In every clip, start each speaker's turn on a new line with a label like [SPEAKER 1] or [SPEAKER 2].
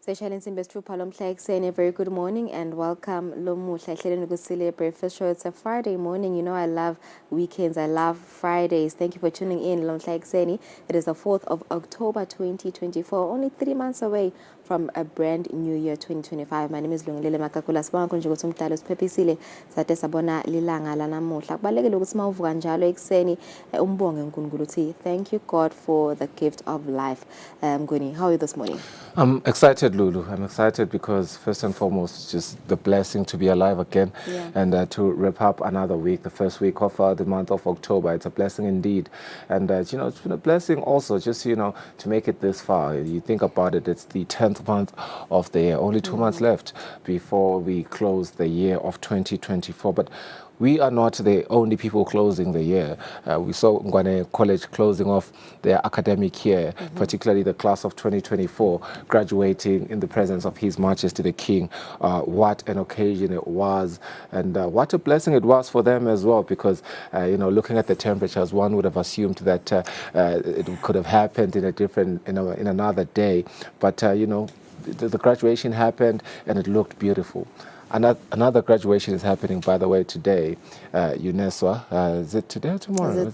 [SPEAKER 1] Seshalin Simbestru Palom saying a very good morning and welcome Lomuhla Kusile breakfast show. It's a Friday morning. You know I love weekends. I love Fridays. Thank you for tuning in. Lomhla. It is the 4th of October 2024. Only 3 months away from a brand new year 2025. My name is Lungile Makakula. Sibonga konje ukuthi umdalo usiphepisile sathe sabona lilanga lanamuhla. Kubalekile ukuthi mawuvuka njalo ekseni umbonge uNkulunkulu uthi thank you God for the gift of life. Nguni, how are you this morning?
[SPEAKER 2] I'm excited, Lulu. I'm excited because first and foremost, just the blessing to be alive again and to wrap up another week, the first week of the month of October. It's a blessing indeed. And, it's been a blessing also just, to make it this far. You think about it, it's the 10th month of the year. Only 2 months left before we close the year of 2024. But we are not the only people closing the year. We saw Ngwane College closing off their academic year, particularly the class of 2024, graduating in the presence of His Majesty the King. What an occasion it was, and what a blessing it was for them as well, because, looking at the temperatures, one would have assumed that it could have happened in another day. But, the graduation happened and it looked beautiful. Another graduation is happening, by the way, today. UNESWA. Is it today or tomorrow?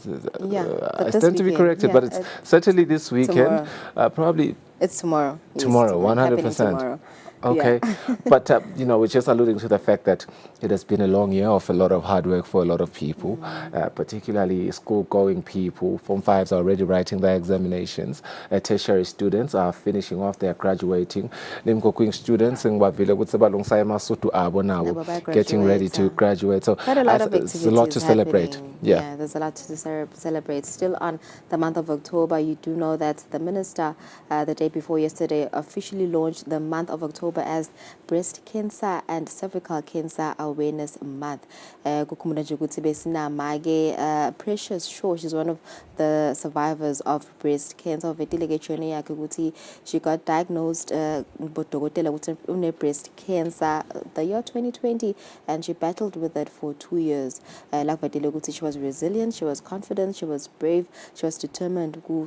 [SPEAKER 2] I stand to be corrected, but it's certainly this weekend. Probably.
[SPEAKER 1] It's tomorrow.
[SPEAKER 2] Tomorrow, 100%.
[SPEAKER 1] Tomorrow.
[SPEAKER 2] Okay, but we're just alluding to the fact that it has been a long year of a lot of hard work for a lot of people, particularly school-going people. Form 5s are already writing their examinations. Tertiary students are finishing off their graduating. Nimkokwing students getting ready to graduate. So
[SPEAKER 1] quite a lot of
[SPEAKER 2] there's a lot to celebrate.
[SPEAKER 1] Yeah, there's a lot to celebrate. Still on the month of October, you do know that the minister the day before yesterday officially launched the month of October as Breast Cancer and Cervical Cancer Awareness Month. Precious Shaw, she's one of the survivors of breast cancer. She got diagnosed with breast cancer the year 2020 and she battled with it for 2 years. She was resilient, she was confident, she was brave, she was determined. So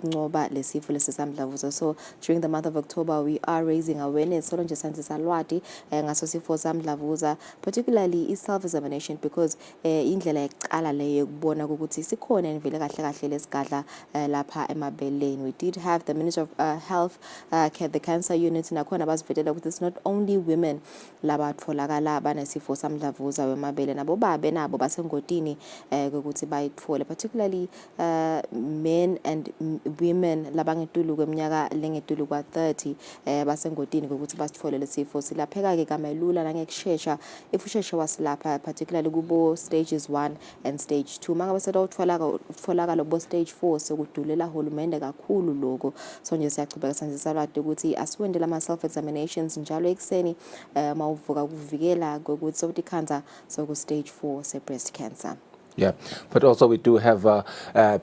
[SPEAKER 1] during the month of October, we are raising awareness particularly self-examination, because indlela yokuqala le yokubona ukuthi sikhona nivele kahle kahle lesigadla lapha emabeleni. We did have the Minister of Health, the cancer unit, nakhona bazivetela ukuthi it's not only women labatholakala banesifo samdlavuza wemabele, nabo babe nabo basengodini ukuthi bayithole, particularly men and women labangetulu kweminyaka lengetulu kwa 30 basengodini ukuthi basithole lesifo. Silapheka ke kamelula nangekushesha if usheshe wasilapha, particularly kubo stages 1 and stage 2. Mangabe setholakala kubo stage 4 sokudulela hulumende kakhulu lokho. So nje siyachubeka sanzisa lwade ukuthi asiwendela ama self examinations njalo ekseni mawuvuka kuvikela ukuthi sokuthi cancer soku stage 4 se breast cancer.
[SPEAKER 2] Yeah, but also we do have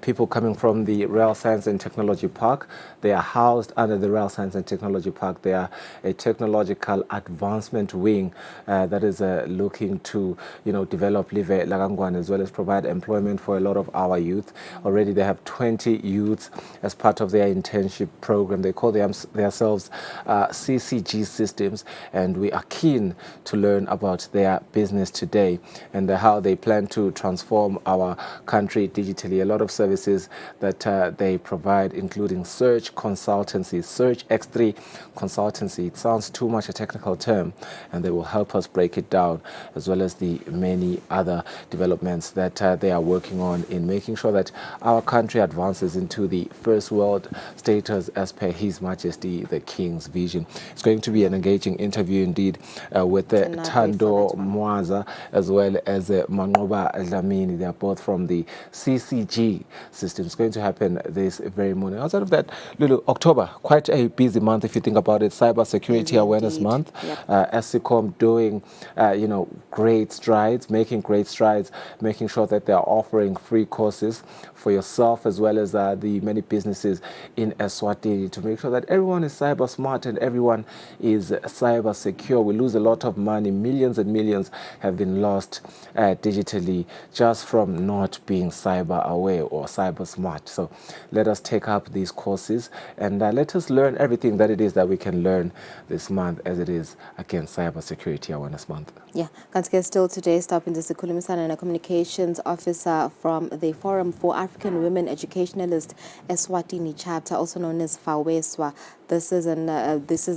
[SPEAKER 2] people coming from the Real Science and Technology Park. They are housed under the Real Science and Technology Park. They are a technological advancement wing that is looking to, develop Live Lagangwan as well as provide employment for a lot of our youth. Already they have 20 youths as part of their internship program. They call themselves CCG Systems, and we are keen to learn about their business today and how they plan to transform our country digitally. A lot of services that they provide, including search consultancy, Search X3 consultancy. It sounds too much a technical term, and they will help us break it down, as well as the many other developments that they are working on in making sure that our country advances into the first world status as per His Majesty the King's vision. It's going to be an engaging interview indeed with Tando Mwaza as well as Mangoba Dlamini. They are both from the CCG system. It's going to happen this very morning. Outside of that, Lulu, October, quite a busy month if you think about it. Cyber Security Awareness Month. SECOM doing, great strides, making sure that they are offering free courses for yourself as well as the many businesses in Eswatini to make sure that everyone is cyber smart and everyone is cyber secure. We lose a lot of money. Millions and millions have been lost digitally just us from not being cyber aware or cyber smart. So let us take up these courses and let us learn everything that it is that we can learn this month as it is against Cyber Security Awareness Month.
[SPEAKER 1] Yeah, kanti still today stopping to sikhulumisana na communications officer from the Forum for African Women Educationalists Eswatini chapter, also known as FAWESWA. This is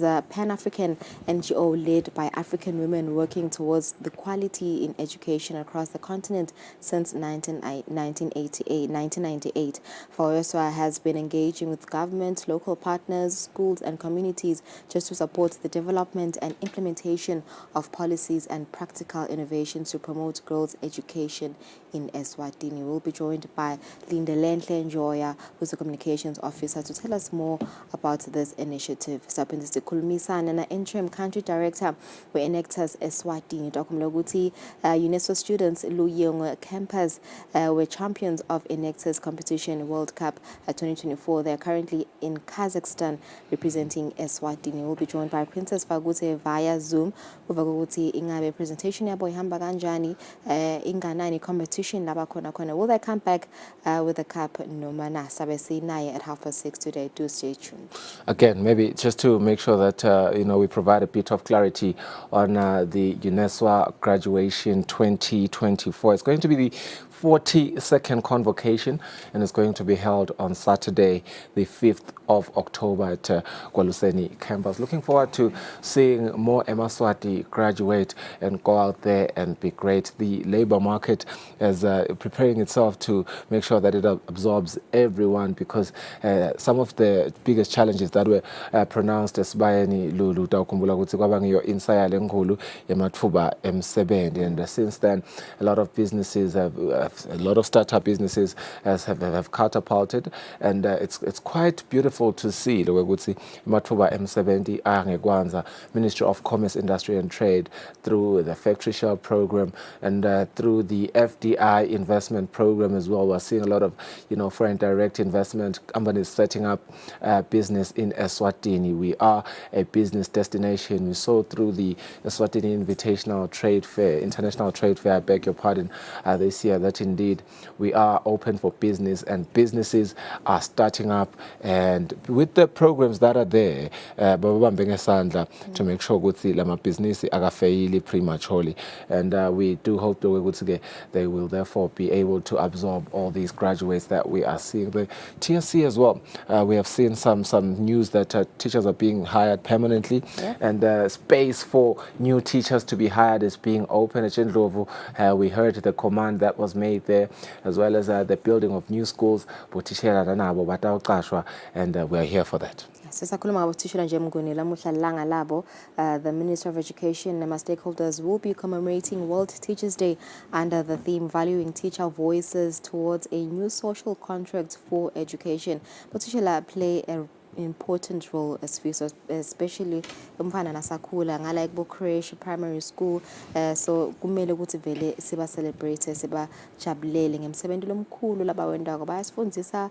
[SPEAKER 1] a Pan-African NGO led by African women working towards the quality in education across the continent since 1998. FAWESWA has been engaging with government, local partners, schools and communities just to support the development and implementation of policies and practical innovations to promote girls' education in Eswatini. We'll be joined by Linda Lentle Njoya, who's the communications officer, to tell us more about this initiative. Sapindisi Kulmisana na interim country director we Enectas Eswatini. Dokumloguti UNESCO students Luyong campus were champions of Enectas competition World Cup 2024. They are currently in Kazakhstan representing Eswatini. We'll be joined by Princess Fagute via Zoom. Uvaguti ingabe presentation yabo ihamba kanjani inganani competition laba khona khona. Will they come back with the cup noma na sabe sinaye at 6:30 today? Do stay tuned.
[SPEAKER 2] Again, maybe just to make sure that we provide a bit of clarity on the UNESCO graduation 2024. It's going to be the 42nd convocation, and it's going to be held on Saturday, the 5th of October at Kusile campus. Looking forward to seeing more Emaswati graduate and go out there and be great. The labor market is preparing itself to make sure that it absorbs everyone, because some of the biggest challenges that were pronounced as bayani lulu tawukhumbula ukuthi kwabangiyo insayale enkulu yamathuba emsebenzi, and since then a lot of businesses a lot of startup businesses have catapulted, and it's quite beautiful to see ukuthi amathuba emsebenzi angekwanza. Ministry of Commerce, Industry and Trade, through the factory shell program and through the FDI investment program as well, we're seeing a lot of foreign direct investment companies setting up business in Eswatini. We are a business destination. We saw through the Eswatini Invitational Trade Fair, International Trade Fair, I beg your pardon, this year, that indeed we are open for business and businesses are starting up, and with the programs that are there, to make sure ukuthi lama business akafeyili prematurely, and we do hope that they will therefore be able to absorb all these graduates that we are seeing. The TSC as well, we have seen some news that teachers are being hired permanently, and space for new teachers to be hired is being open at Ndlovu. We heard the command that was made there, as well as the building of new schools, and we are here for that.
[SPEAKER 1] The Minister of Education and my stakeholders will be commemorating World Teachers' Day under the theme Valuing Teacher Voices towards a new social contract for education. Particularly play a important role as especially umfana nasakhula ngala ku creche primary school, so kumele ukuthi vele siba celebrate siba jabulele ngemsebenzi lomkhulu laba wendako bayasifundisa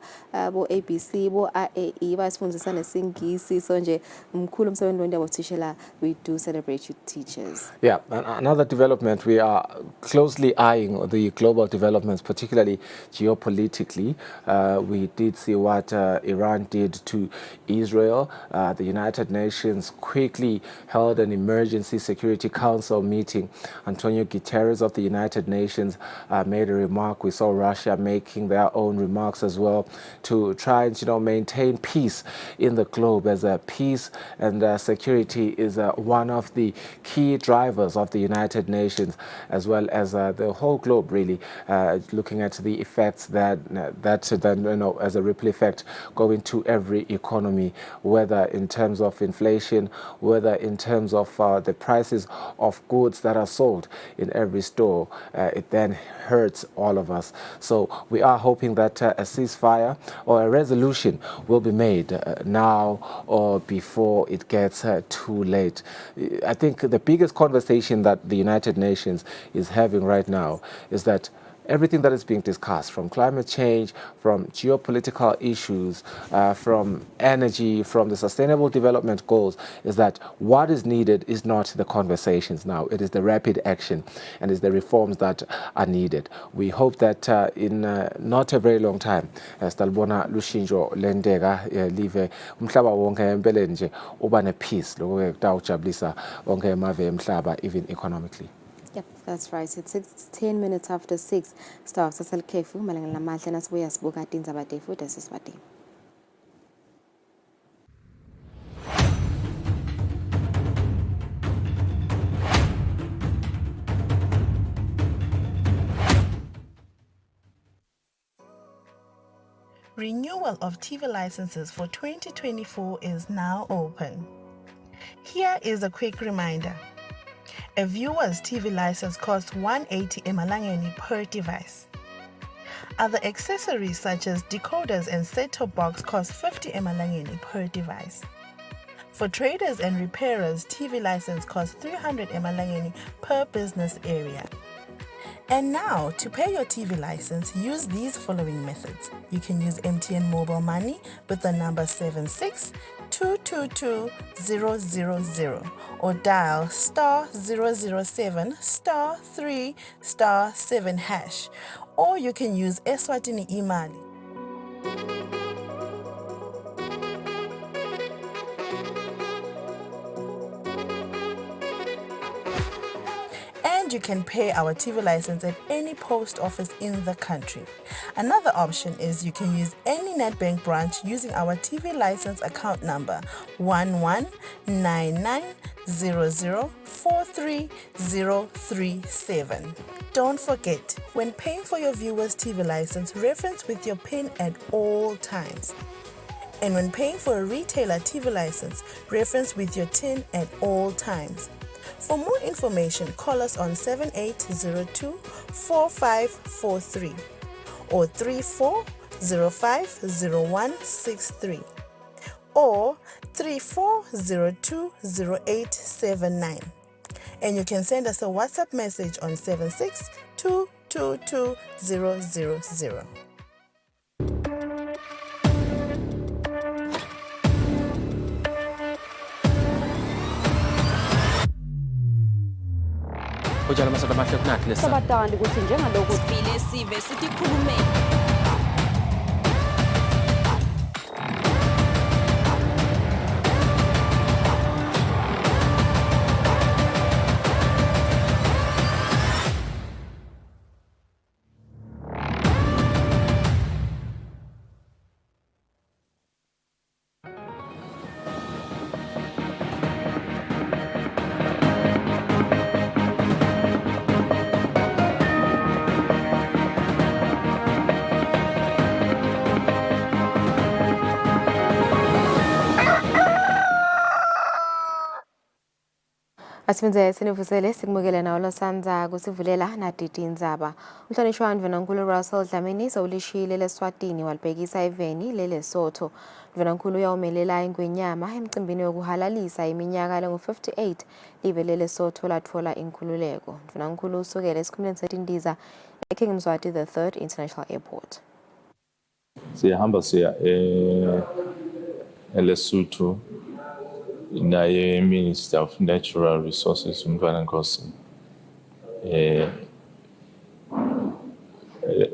[SPEAKER 1] bo ABC bo AE bayasifundisa nesingisi, so nje umkhulu umsebenzi wendako teacher. We do celebrate you teachers.
[SPEAKER 2] Yeah, another development, we are closely eyeing the global developments, particularly geopolitically. We did see what Iran did to Israel. The United Nations quickly held an emergency Security Council meeting. Antonio Guterres of the United Nations made a remark. We saw Russia making their own remarks as well to try and maintain peace in the globe, as peace and security is one of the key drivers of the United Nations, as well as the whole globe, really, looking at the effects that as a ripple effect going to every economy, whether in terms of inflation, whether in terms of the prices of goods that are sold in every store. It then hurts all of us. So we are hoping that a ceasefire or a resolution will be made now or before it gets too late. I think the biggest conversation that the United Nations is having right now is that everything that is being discussed, from climate change, from geopolitical issues, from energy, from the Sustainable Development Goals, is that what is needed is not the conversations now, it is the rapid action and it's the reforms that are needed. We hope that in not a very long time, sitalibona lushintsho lenteka live umhlaba wonke empeleni nje uba ne-peace, lokho-ke kutawujabulisa wonke emave emhlaba, even economically.
[SPEAKER 1] Yep, that's right. It's 10 minutes after 6. Star sasal kefu malangala mahle nasibuya sibuka tindzaba tefuthi esiswatini.
[SPEAKER 3] Renewal of TV licenses for 2024 is now open. Here is a quick reminder. A viewer's TV license costs 180 emalangeni per device. Other accessories such as decoders and set-top box cost 50 emalangeni per device. For traders and repairers, TV license costs 300 emalangeni per business area. And now, to pay your TV license, use these following methods. You can use MTN Mobile Money with the number 76222000 or dial *007 *3 *7#. Or you can use Eswatini Imali. You can pay our TV license at any post office in the country. Another option is you can use any Nedbank branch using our TV license account number 119900430037. Don't forget, when paying for your viewer's TV license, reference with your PIN at all times. And when paying for a retailer TV license, reference with your TIN at all times. For more information, call us on 7802-4543 or 34050163 or 34020879. And you can send us a WhatsApp message on 762222000.
[SPEAKER 4] Sabatandi ukuthi njengalokhu sivile sive sikhulume.
[SPEAKER 1] Asibenze sinivusele sikumukele nawo losanza kusivulela nadidi indzaba. Umhlonishwa Ndvanankulu Russell Dlamini sowulishile leSwatini walibhekisa eveni leLesotho. Ndvanankulu uyawumelela ingwenyama emcimbini wokuhalalisa iminyaka lengu-58 live leLesotho latfola inkululeko. Ndvanankulu usukele esikhumulweni setindiza eKing Mswati III International Airport.
[SPEAKER 5] Siyahamba siya eLesotho naye Minister of Natural Resources uMntwana Nkosi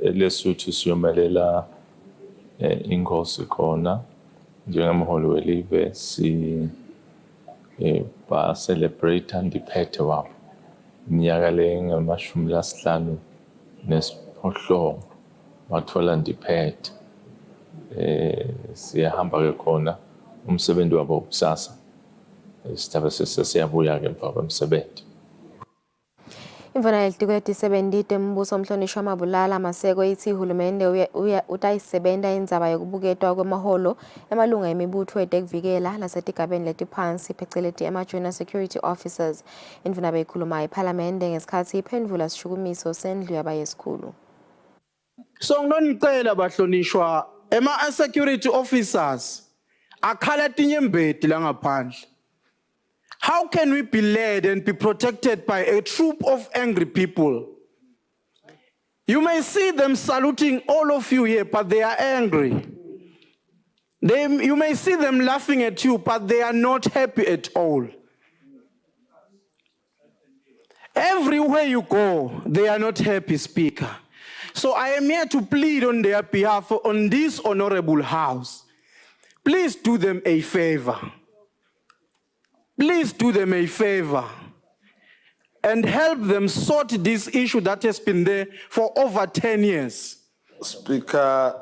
[SPEAKER 5] eLesotho siyomelela inkosi khona njengamholi welive ba celebrate independence wabo iminyaka lengu-58 wathola independence. Siyahamba ke khona umsebenzi wabo kusasa isitaba sesiyabuya ke emva kwemsebenzi.
[SPEAKER 1] Imvana yelitiko letisebentite mbuso umhlonishwa Mabulala Maseko ithi uhulumende utayisebenta indzaba yokubuketwa kwemaholo emalunga emibutho etekuvikela lasetigabeni letiphansi pheceleti ema-Junior Security Officers. Imvana beyikhuluma ePhalamende ngesikhathi iphendvula sishukumiso sendlu yabayesikhulu.
[SPEAKER 6] So nginicela bahlonishwa ema-security officers akhala tinyembeti la ngaphandle. How can we be led and be protected by a troop of angry people? You may see them saluting all of you here, but they are angry. You may see them laughing at you, but they are not happy at all. Everywhere you go, they are not happy, Speaker. So I am here to plead on their behalf on this honorable house. Please do them a favor. Please do them a favor and help them sort this issue that has been there for over 10 years.
[SPEAKER 7] Speaker,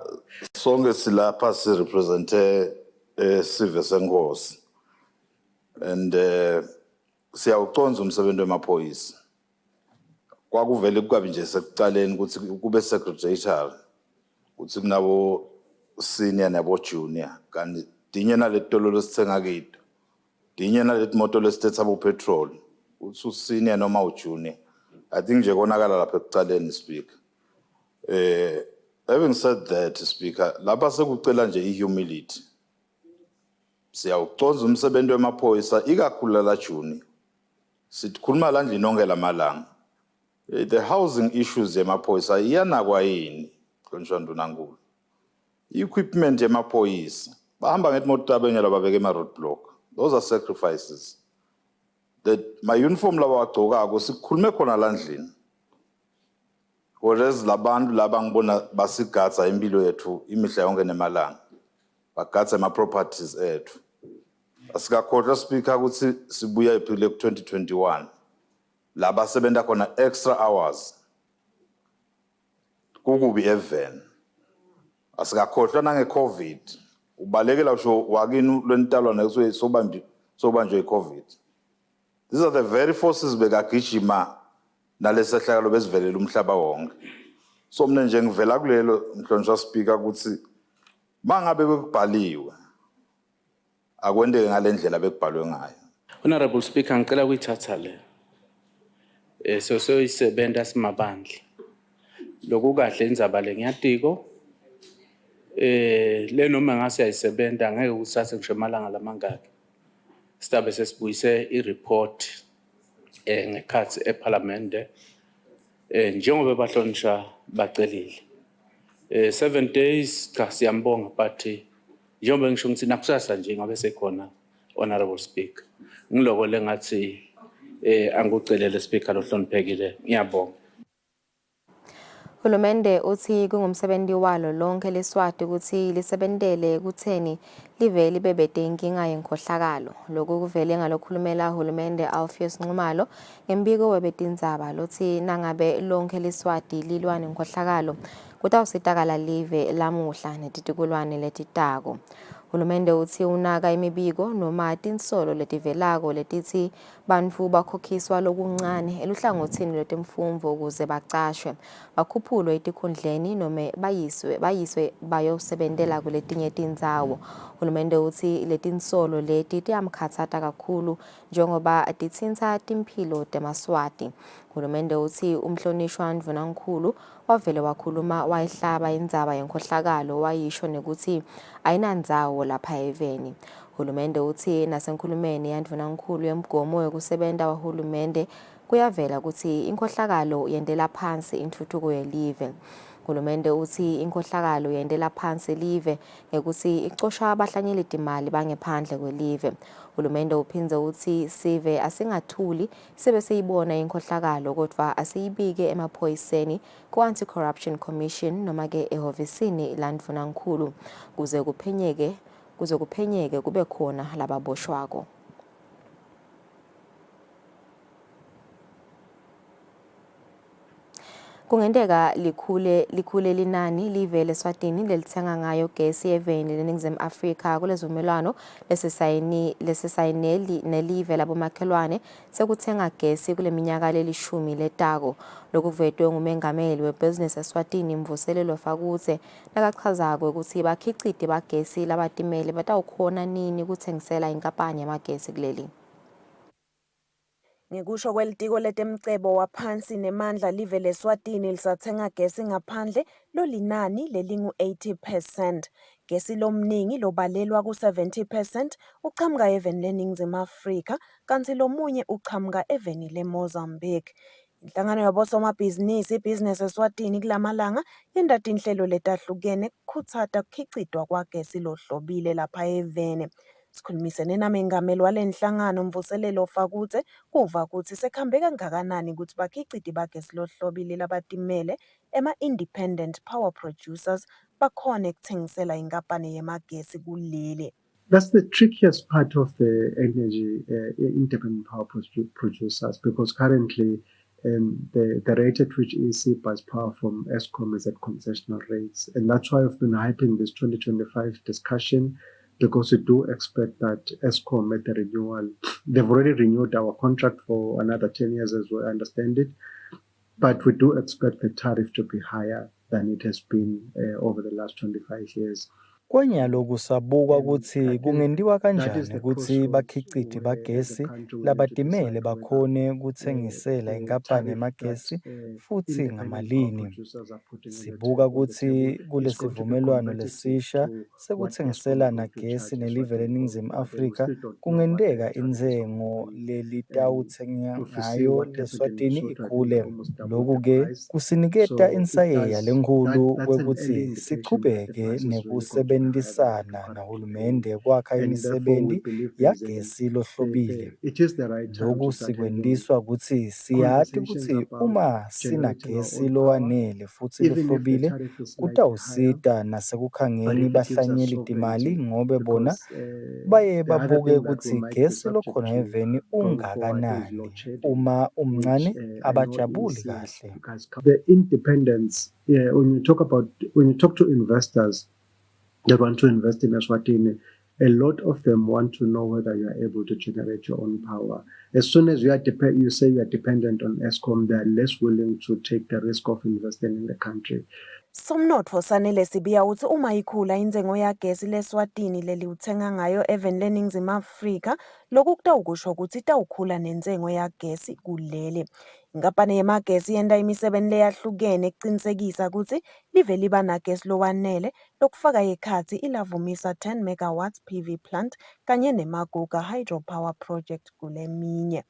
[SPEAKER 7] sonke silapha sirepresente sive senkosi and siyawuconza umsebenzi wemaphoyisa. Kwakuvele kukabi nje sekuqaleni ukuthi kube secretarial ukuthi kunabo senior nabo junior kanti dinye naletolo lesithenga kido. Dinye naletimoto lesithetha bo petrol uthi usenior noma ujunior. I think nje konakala lapha ekuqaleni, Speaker. Having said that, Speaker, lapha sekucela nje ihumility. Siyawuconza umsebenzi wemaphoyisa ikakhulu la Juni. Sikhuluma la ndlini onke lamalanga. The housing issues yemaphoyisa iyanakwa yini konshando nankulu. Equipment yemaphoyisa bahamba ngetimoto abenyela babeke ema roadblock. Those are sacrifices. That my uniform laba wagcokako sikhulume khona la ndlini. Whereas labantu laba ngibona basigatsa impilo yethu imihla yonke nemalanga. Bagatsa ama properties ethu. Asikakhohlwa, Speaker, ukuthi sibuya ephile ku 2021. Laba sebenta khona extra hours. Kukubi even. Asikakhohlwa nange COVID. Ubalekela usho wakini lwentalwana ekusuke sobanjwe iCovid. These are the very forces bekagijima nalesehlakalo besivelela umhlaba wonke. So mina nje ngivela kulelo mhlonishwa Speaker ukuthi mangabe bekubhaliwe akwendeke ngalendlela bekubhalwe ngayo.
[SPEAKER 8] Honorable Speaker, ngicela ukuyithatha le. Soyisebenta simabandla. Lokhu kahle indzaba le ngiyatiko. Le noma ngase ayisebenta ngeke kusase ngisho amalanga lamangaki. Sitabe sesibuyise ireport ngekhathi eParliament njengoba bahlonisha bacelile. 7 days cha siyambonga but njengoba ngisho ukuthi nakusasa nje ngabe sekhona Honorable Speaker. Ngiloko lengathi angucelele Speaker lohloniphekile. Ngiyabonga.
[SPEAKER 1] Uhulumende uthi kungumsebenzi walo lonke leSwati ukuthi lisebentele kutheni live libebede inkinga yenkhohlakalo. Lokhu kuvele ngalokhulumela uhulumende Alpheus Nxumalo ngembiko webetindzaba lothi nangabe lonke leSwati lilwa nenkhohlakalo kutawusitakala live lamuhla netitikulwane letitako. Uhulumende uthi unaka imibiko noma tinsolo letivelako letithi bantfu bakhokhiswa lokuncane eluhlangothini lwetemfundvo ukuze bacashwe bakhuphulwe etikhundleni noma bayiswe bayosebentela kuletinye tindzawo. Uhulumende uthi letinsolo leti tiyamkhatsata kakhulu njengoba titsinta timphilo temaswati. Uhulumende uthi umhlonishwa Ndvunankhulu wavele wakhuluma wayihlaba indzaba yenkhohlakalo wayisho nekuthi ayinandzawo lapha eveni. Uhulumende uthi nasenkhulumeni yaNdvunankhulu yemgomo yokusebenta wahulumende kuyavela ukuthi inkhohlakalo yendela phansi intuthuko yelive. Uhulumende uthi inkhohlakalo yendela phansi live ngekuthi icosha abahlanyeli timali bangephandle kwelive. Uhulumende uphindze uthi sive asingathuli sibe siyibona inkhohlakalo kodwa asiyibike emaphoyiseni ku-Anti-Corruption Commission noma ke ehovisini laNdvunankhulu kuze kuphenyeke kube khona lababoshwako. Kungendeka likhule linani live leSwatini lelithenga ngayo gesi yeveni leNingizimu Afrika kulezivumelwano lesisayineli nelive labomakhelwane sekuthenga gesi kule minyaka lelishumi letako. Lokhu kuvetwe ngumengameli webusiness eSwatini Mvuselelo Fakutse nakachazako ukuthi bakhiciti bagesi labatimele batawukhona nini kuthengisela inkampani yamagesi kuleli.
[SPEAKER 9] Ngekusho kwelitiko letemcebo waphansi nemandla live leSwatini lisathenga gesi ngaphandle lolinani lelingu-80%. Gesi lomningi lobalelwa ku-70% uqhamuka eveni leNingizimu Afrika kanti lomunye uqhamuka eveni leMozambique. Inhlangano yabosomabhizinisi iBusiness Eswatini kulamalanga yendada inhlelo letahlukene kukhuthaza ukukhicitwa kwagesi lohlobile lapha evene. Sikhulumisene namengameli walenhlangano Mvuselelo Fakutse kuva ukuthi sekhambe kangakanani ukuthi bakhiciti bagesi lohlobile labatimele ema-independent power producers bakhona ekuthengisela inkampani yemagesi kuleli.
[SPEAKER 10] That's the trickiest part of the energy independent power producers, because currently the rate at which EC buys power from Eskom is at concessional rates. And that's why I've been hyping this 2025 discussion, because we do expect that Eskom at the renewal, they've already renewed our contract for another 10 years as we understand it, but we do expect the tariff to be higher than it has been over the last 25 years.
[SPEAKER 11] Kwanyalo sabuka ukuthi kungendiwa kanjani ukuthi bakhiciti bagesi labatimele bakhone ukuthengisela inkampani yemagesi futhi ngamalini. Sibuka ukuthi kulesivumelwano lesisha sekuthengiselana gesi nelive leNingizimu Afrika kungendeka intengo lelitawuthenga ngayo leSwatini ikhule. Lokhu-ke kusiniketa insayeya lenkulu kwekuthi sichubeke nekusebenzisana nahulumende kwakha imisebenzi yagesi lohlobile. Lokhu sikwendiswa ukuthi siyazi ukuthi uma sinagesi lowanele futhi lohlobile kutawusita nasekukhangeni bahlanyeli timali ngobe bona baye babuke ukuthi gesi lokhona eveni ungakanani. Uma umncane abajabuli kahle.
[SPEAKER 10] The independence, when you talk to investors that want to invest in Eswatini, a lot of them want to know whether you are able to generate your own power. As soon as you say you are dependent on Eskom, they are less willing to take the risk of investing in the country.
[SPEAKER 9] Somnotfo sanele sibiya uthi uma ikhula intengo yagesi leSwatini leli uthenga ngayo even leNingizimu Afrika, lokhu kutawukusho ukuthi itawukhula nentengo yagesi kuleli. Inkampani yemagesi yenda imisebenzi leyahlukene ekuqinisekisa ukuthi live liba nagesi lowanele lokufaka ekhathi ilavumisa 10 megawatts PV plant kanye nemaguga hydropower project kuleminye.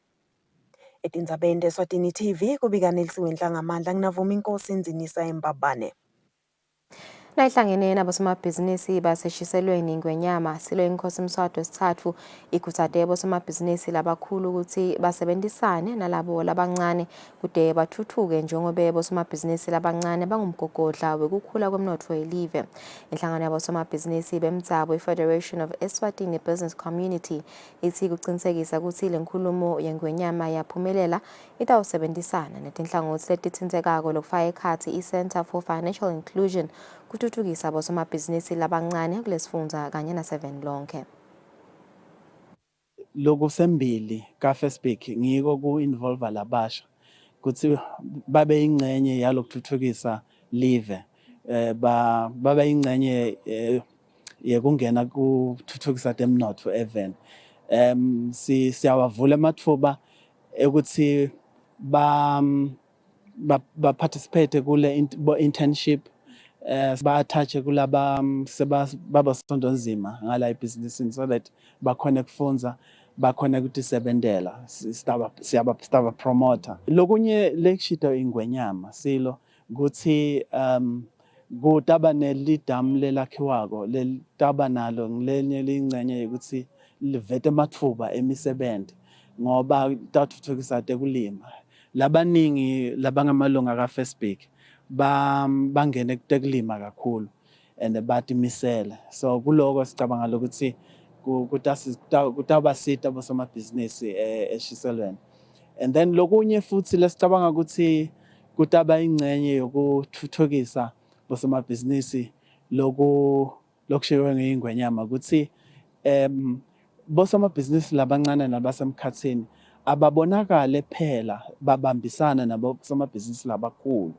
[SPEAKER 9] Etindzabeni Eswatini TV kubika Nelisiwe Nhlangamandla nginavuma inkosi Nzinisa Embabane.
[SPEAKER 1] Nayihlangene nabosomabhizinisi baseshiselweni ingwenyama silo inkosi Mswati wesithathu ikhuthaze abosomabhizinisi labakhulu ukuthi basebenzisane nalabo labancane kude bathuthuke njengoba abosomabhizinisi labancane bangumgogodla wekukhula kwemnotfo yelive. Inhlangano yabosomabhizinisi bemdzabo iFederation of Eswatini Business Community ithi kuqinisekisa ukuthi lenkulumo yengwenyama yaphumelela itawusebenzisana netinhlangothi letithintekako lokufaka ekhathi iCenter for Financial Inclusion kuthuthukisa abosomabhizinisi labancane kulesifundza kanye naseven lonke.
[SPEAKER 6] Loku sembili ka Facebook ngiko ku involve labasha kuthi babe ingcenye yalokuthuthukisa live babe ingcenye yekungena kuthuthukisa temnotfo even siyawavula amathuba ukuthi ba participate kule internship ba-attach kulaba babasonto nzima ngala ibhizinisini so that bakhona kufunza bakhona kutisebentela siyaba promoter. Lokunye lekshito ingwenyama silo kuthi kutaba nelidamu lelakhiwako letaba nalo ngilenye lingcenye ukuthi livete amathuba emisebenzi ngoba tathuthukisa tekulima. Labaningi labangamalunga ka Facebook bangene kutekulima kakhulu and batimisela. So kuloko sicabanga ukuthi kutabasita bosomabhizinisi eshiselweni. And then lokunye futhi lesicabanga ukuthi kutaba ingcenye yokuthuthukisa bosomabhizinisi lokushiwe ngeyingwenyama ukuthi bosomabhizinisi labancane nabasemkhathini ababonakale phela babambisana nabosomabhizinisi labakhulu.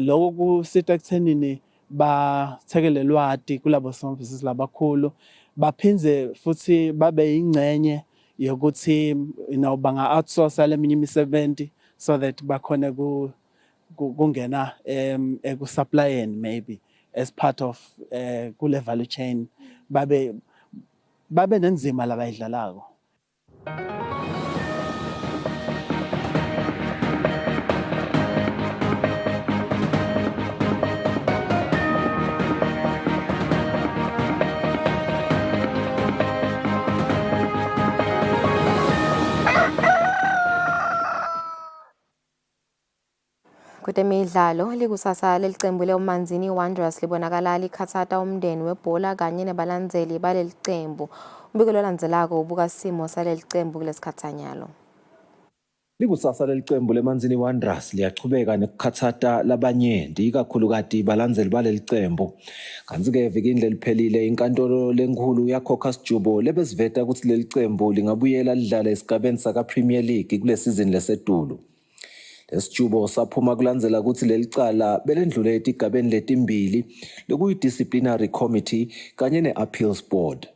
[SPEAKER 6] Lokho kusita ekuthenini bathekele lwati kulabo somabhizinisi labakhulu baphinze futhi babe ingcenye yokuthi banga outsource leminye imisebenzi so that bakhona kungena ekusupplying maybe as part of kule value chain babe nenzima labayidlalako.
[SPEAKER 1] Kwetemidlalo likusasa lelicembu leUmanzini Wanderers libonakala likhathata umndeni webhola kanye nebalandzeli baleli cembu. Umbiko lolandzelako ubuka simo saleli cembu kulesikhatsanyalo.
[SPEAKER 2] Likusasa lelicembu leManzini Wanderers liyachubeka nekukhathata labanyenti ikakhulukati balandzeli baleli cembu. Kanti-ke vikini leliphelile inkantolo lenkulu yakhokha sijubo lebesiveta ukuthi leli cembu lingabuyela lidlala esigabeni saka-Premier League kule sizini lesetulu. Lesijubo saphuma kulandzela ukuthi leli cala belendlule etigabeni letimbili lokuyi-disciplinary committee kanye ne-appeals board.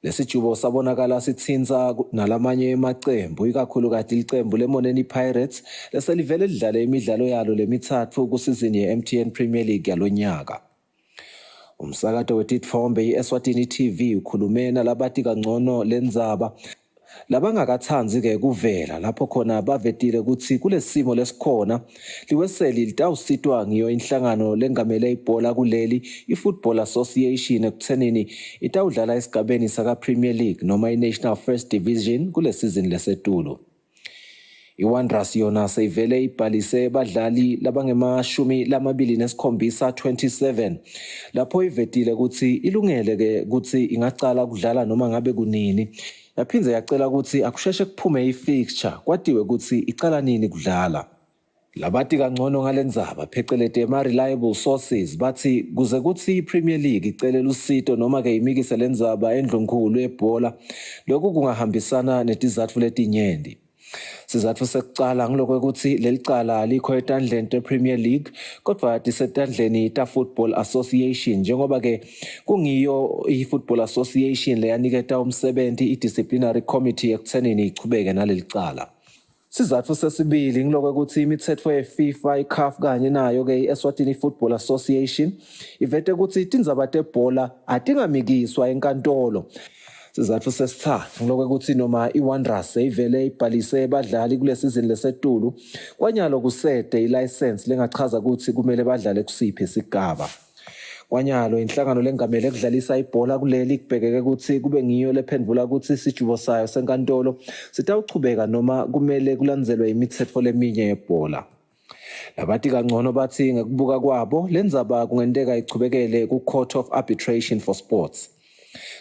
[SPEAKER 2] Lesijubo sabonakala sithinza nalamanye emacembu ikakhulukati licembu leMoneni Pirates leselivele lidlale imidlalo yalo lemithathu kusizini ye-MTN Premier League yalonyaka. Umsakato wetitfombe i-Eswatini TV ukhulume nalabati kangcono lendzaba labangakathandzi-ke kuvela lapho khona bavetile ukuthi kulesimo lesikhona liweseli litawusitwa ngiyo inhlangano lengamele ibhola kuleli i-Football Association ekuthenini itawudlala esigabeni saka-Premier League noma i-National First Division kule season lesetulu. I-Wanderers yona seyivele ibhalise badlali labange-27 27 lapho ivetile ukuthi ilungele-ke ukuthi ingacala kudlala noma ngabe kunini. Yaphindze yacela ukuthi akusheshe kuphume i-fixture kwadiwe ukuthi icala nini kudlala. Labati kangcono ngalendzaba phecelete ama-reliable sources bathi kuze kuthi i-Premier League icelela usito noma-ke imikise lendzaba endlunkulu yebhola lokhu kungahambisana netizatfu letinyenti. Sizatfu sekucala ngilokho ukuthi leli cala alikho etandleni te-Premier League kodwa tisetandleni ta-Football Association njengoba-ke kungiyo i-Football Association leyaniketa umsebenzi i-disciplinary committee ekuthenini ichubeke naleli cala. Sizatfu sesibili ngilokho ukuthi imithetho ye-FIFA, i-CAF kanye nayo-ke i-Eswatini Football Association ivete ukuthi tindzaba tebhola atingamikiswa enkantolo. Sizatfu sesithathu ngilokho ukuthi noma i-Wanderers seyivele ibhalise badlali kule season lesetulu kwanyalo kusede i-license lengachaza ukuthi kumele badlale kusiphi isigaba. Kwanyalo inhlangano lengamele ekudlalisa ibhola kuleli kubhekeke ukuthi kube ngiyo lephendvula ukuthi isijubo sayo senkantolo sitawuchubeka noma kumele kulandzelwe imithetho leminye yebhola. Labati kangcono bathi ngekubuka kwabo lendzaba kungenteka ichubekele ku-Court of Arbitration for Sports.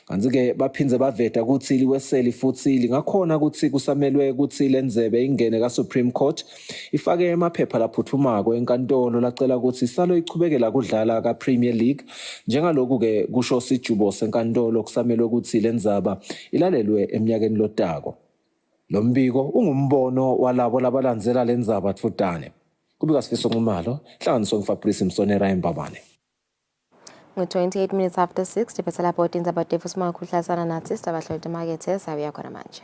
[SPEAKER 2] Kanti-ke baphindze baveta ukuthi liweseli futhi lingakhona ukuthi kusamelwe ukuthi lendzebe ingene ka-Supreme Court ifake emaphepha laphuthumako enkantolo lacela ukuthi salo ichubekela kudlala ka-Premier League njengaloku-ke kusho sijubo senkantolo kusamelwe ukuthi lendzaba ilalelwe eminyakeni lotako. Lo mbiko ungumbono walabo labalandzela lendzaba tfutane. Kubika Sifiso Nxumalo, hlanganiswa nguFabrice Msonera eMbabane.
[SPEAKER 1] 28 minutes after 6 tipesela boti indzaba tefu sima kuhlasana nathi sitabahlola timakethe sabiya khona manje.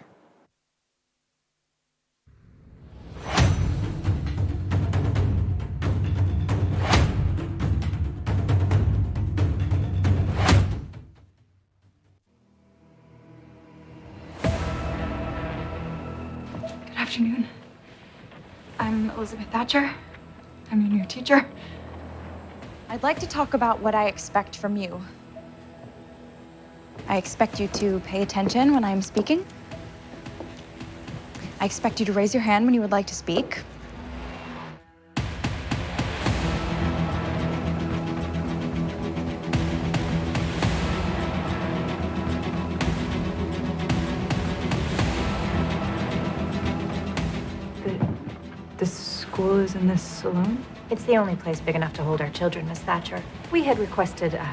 [SPEAKER 12] Good afternoon. I'm Elizabeth Thatcher. I'm your new teacher. I'd like to talk about what I expect from you. I expect you to pay attention when I'm speaking. I expect you to raise your hand when you would like to speak.
[SPEAKER 13] The school is in this saloon? It's the only place big enough to hold our children, Miss Thatcher. We had requested a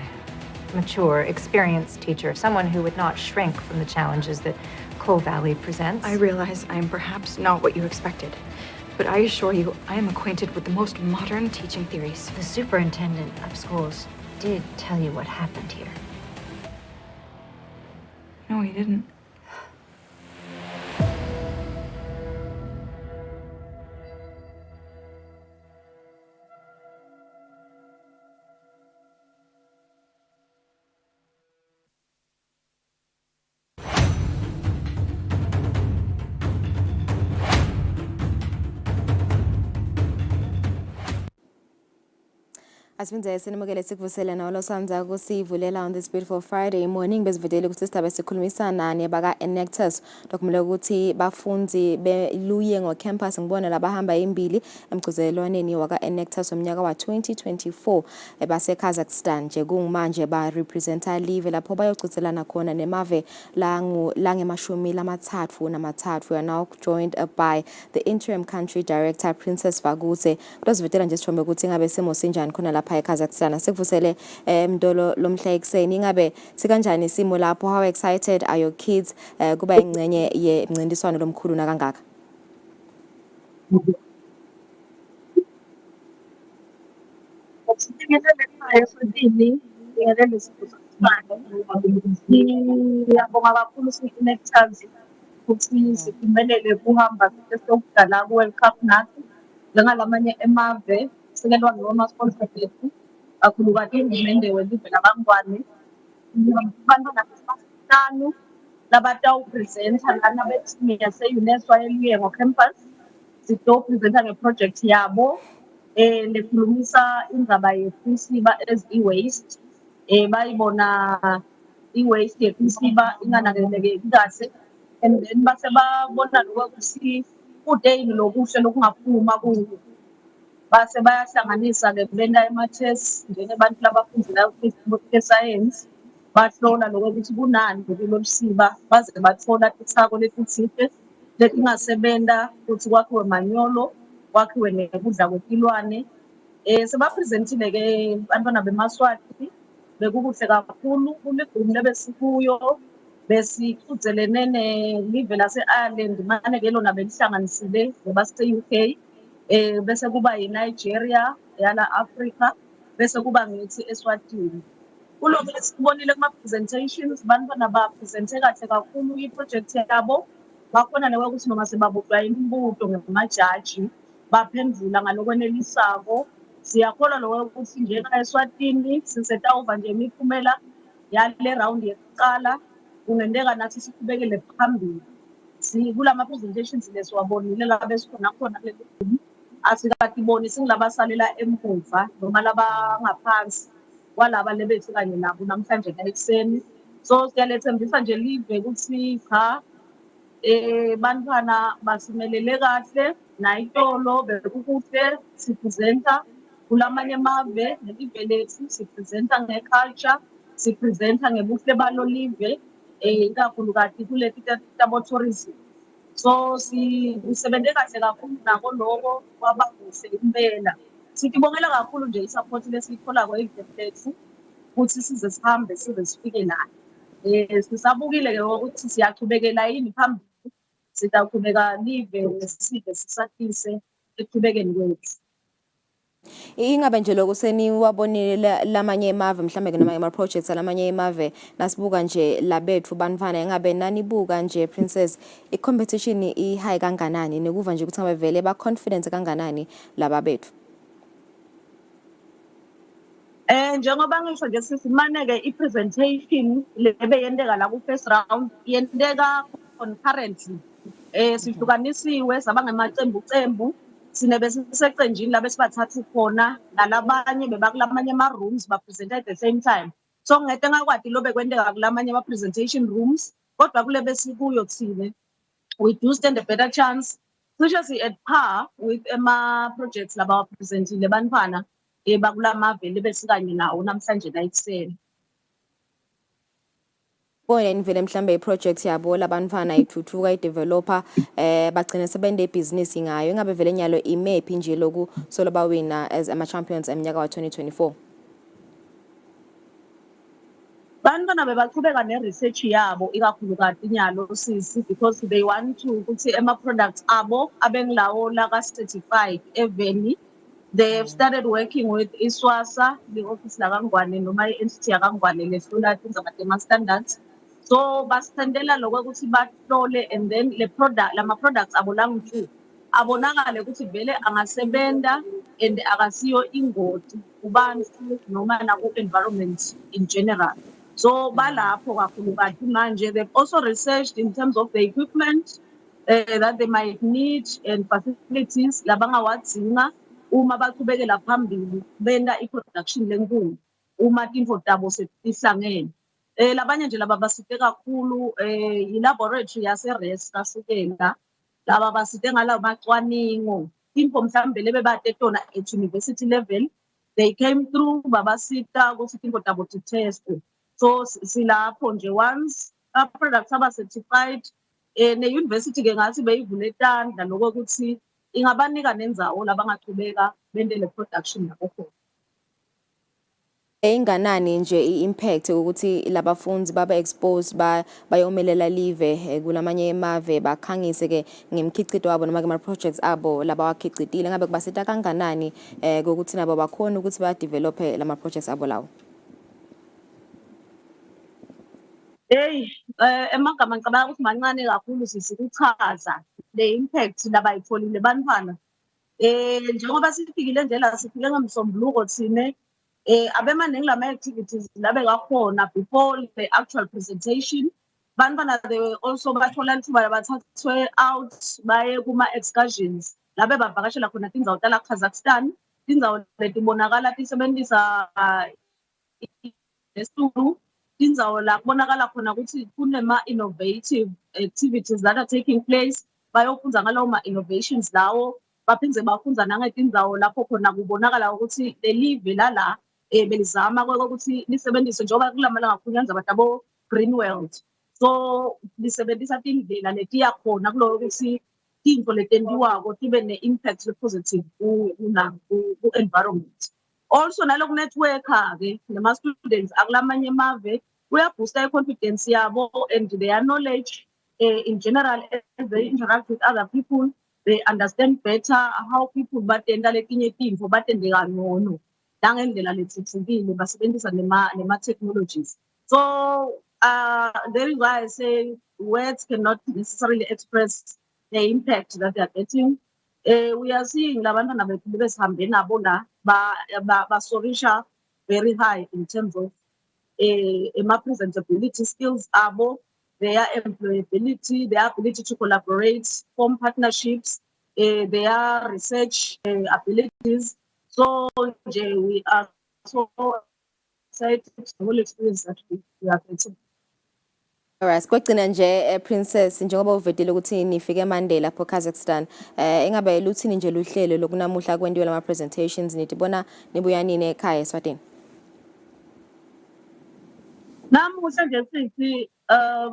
[SPEAKER 13] mature, experienced teacher, someone who would not shrink from the challenges that Coal Valley presents.
[SPEAKER 12] I realize I am perhaps not what you expected, but I assure you I am acquainted with the most modern teaching theories.
[SPEAKER 13] The superintendent of schools did tell you what happened here.
[SPEAKER 12] No, he didn't.
[SPEAKER 1] Asibinze sinimukele sikuvusele nawo sanza kusivulela on this beautiful Friday morning besivedele ukuthi sidabe sikhulumisana nebaka Enactus dokumele ukuthi bafunzi beluye ngo campus ngibona labahamba imbili emgcuzelwaneni waka Enactus omnyaka wa 2024 base Kazakhstan nje kungimanje ba representa live lapho bayogcuzelana khona nemave langemashumi lamathathu. We are now joined by the interim country director Princess Vaguse. Kuzivedela nje sithombe ukuthi ngabe simo sinjani khona lapha eKazakhstan. Sikuvusele mdolo lomhla ekseni ngabe sikanjani isimo lapho, how excited are your kids kuba ingcenye yemncintiswano lomkhulu na kangaka?
[SPEAKER 14] Ngiyabonga kakhulu si-Enactus ukuthi siphumelele kuhamba sokudala ku-World Cup nathi njengalamanye emave sikelwa ngoma-sponsor bethu kakhulukazi ihulumende welizwe labangwane. Abantwana besihlanu labatawupresenta lana bethimu yase-UNESCO eluye ngo-campus sitopresenta ngeprojekthi yabo lekhulumisa indaba yefisiba as i-waste. Bayibona i-waste yefisiba inganakeleki kahle and then base babona lokuthi kudeni lokuhle lokungaphuma kuyo. Base bayahlanganisa-ke benta ama-tests njengabantu labafundela kwi-science bahlola lokuthi kunani kulolu siba baze bathola ithako lethize letingasebenta ukuthi kwakhiwe manyolo kwakhiwe nekudla kwetilwane. Sebapresentile-ke bantwana bemaswati bekukuhle kakhulu kuligumi lebesikuyo besiqhudelene nelive lase-Ireland mane-ke lona belihlanganisile nebase-UK bese kuba yiNigeria yala Africa bese kuba ngithi Eswatini. Kuloko esikubonile kuma-presentations bantwana bapresente kahle kakhulu i-project yabo bakhona ukuthi noma sebabuzwa imibuzo ngamajaji baphendula ngalokwenelisako. Siyakholwa lokuthi njena eSwatini sisetawuva nje imiphumela yale round yokuqala kungenteka nathi siqhubekele phambili. Kulama-presentations lesiwabonile la besikhona khona kuleli group asikatiboni singilabasalela emuva noma labangaphansi kwalaba lebethu kanye nabo namhlanje ekuseni. So siyalethembisa nje live ukuthi cha bantwana basimelele kahle nayitolo bekukuhle sipresenta kulamanye amave nelive lethu sipresenta ngeculture sipresenta ngebuhle balo live ikakhulukazi kuleti tabo tourism. So sisebenze kahle kakhulu nako lokho kwabakuhle impela. Sitibongela kakhulu nje isupport lesiyithola kwa-event lethu ukuthi size sihambe size sifike la. Sisabukile-ke ukuthi siyachubekela yini phambili sitaqhubeka live nesive sisathise ekuqhubekeni kwethu.
[SPEAKER 1] Ingabe nje lokho seniwabonile lamanye emave mhlambe noma ama-projects alamanye emave nasibuka nje labethu bantwana ingabe nanibuka nje Princess i-competition i-high kanganani nekuva nje ukuthi ngabe vele ba-confidence kanganani laba bethu?
[SPEAKER 14] Njengoba ngisho nje sisimane-ke i-presentation lebe yenteka la ku-first round yenteka concurrently sihlukanisiwe saba ngemacembu sinebesisecenjini la besibathathu khona nalabanye bebakulamanye ama-rooms bapresenta at the same time. So ngeke ngakwadi lo bekwenteka kulamanye ama-presentation rooms kodwa kule besikuyo thine we do stand a better chance cishe si-at par with ama-projects labawapresentile bantwana bakulamavele besikanye nawo namhlanje nayikuseni.
[SPEAKER 1] Boneni vele mhlambe i-project yabo labantwana ithuthuka i-developer bagcina sebende business ngayo ingabe vele nyalo imephi nje loku solo bawina as ama-champions eminyaka wa 2024?
[SPEAKER 14] Bantwana bebaqhubeka ne-research yabo ikakhulukazi nyalo sisi because they want to ukuthi ama-products abo abengilawo laka-certified eveni. They have started working with ISWASA, the office lakangwane noma i-entity yakangwane lehlola ama-standards. So basendela lokho ukuthi bahlole and then lama-products abo langu abonakale ukuthi vele angasebenta and akasiyo ingoti kubantu noma naku-environment in general. So balapho kakhulukazi manje they've also researched in terms of the equipment that they might need and facilities labangawadzinga uma baqhubekela phambili benda i-production lenkulu uma tinfo tabo setihlangene. Labanye nje laba basite kakhulu i-laboratory yase-RES kaSukela, laba basite ngalawo macwaningo info mhlawumbe lebe bade tona at university level, they came through babasita ukuthi info tabo titestwe. So silapho nje once products aba certified ne-university ke ngathi beyivule etandla lokuthi ingabanika nenzawo labangaqhubeka bende le production yabo khona.
[SPEAKER 1] Inganani nje i-impact ukuthi labafundi baba exposed bayomelela live kulamanye emave bakhangise ke ngemkhicito wabo noma ke ama projects abo laba wakhicitile ngabe kubasita kanganani ukuthi nabo bakhona ukuthi ba develop lama projects abo lawo.
[SPEAKER 14] Emagama ngicabanga ukuthi mancane kakhulu sisikuchaza le impact labayitholile bantwana. Njengoba sifikile nje la sifike ngemsombuluko thine abemaningi lama activities labe kakhona before the actual presentation. Bantwana they were also bathola ithuba bathathwe out baye kuma excursions labe bavakashela khona tindzawo tala Kazakhstan, tindzawo letibonakala tisebenzisa lesulu, tindzawo la kubonakala khona ukuthi kunema innovative activities that are taking place, bayofunda ngalawo ma innovations lawo, baphindze bafunda nangetindzawo lapho khona kubonakala ukuthi le live lala belizama ukuthi lisebenzise njengoba kulamalanga kuyanza abantu abo green world. So lisebenzisa tindlela letiya khona kulo ukuthi tinto letendiwako tibe ne-impact positive ku-environment. Also naloku networker ke nema students akulamanye emave kuyaboosta i-confidence yabo and their knowledge in general as they interact with other people, they understand better how people batenda letinye tinto batende kangcono nangendlela lethuthukile basebenzisa nema technologies. So there is why I say words cannot necessarily express the impact that they are getting. We are seeing labantwana bethu besihambe nabo la basorisha very high in terms of presentability skills abo, their employability, their ability to collaborate, form partnerships, their research abilities. So we are so excited the whole experience that we are getting.
[SPEAKER 1] Alright, kwagcina nje Princess njengoba uvedile ukuthi nifike Monday lapho Kazakhstan engabe luthini nje luhlelo lokunamuhla kwendiwe lama presentations nitibona nibuya nini ekhaya Eswatini?
[SPEAKER 14] Namuhla nje sithi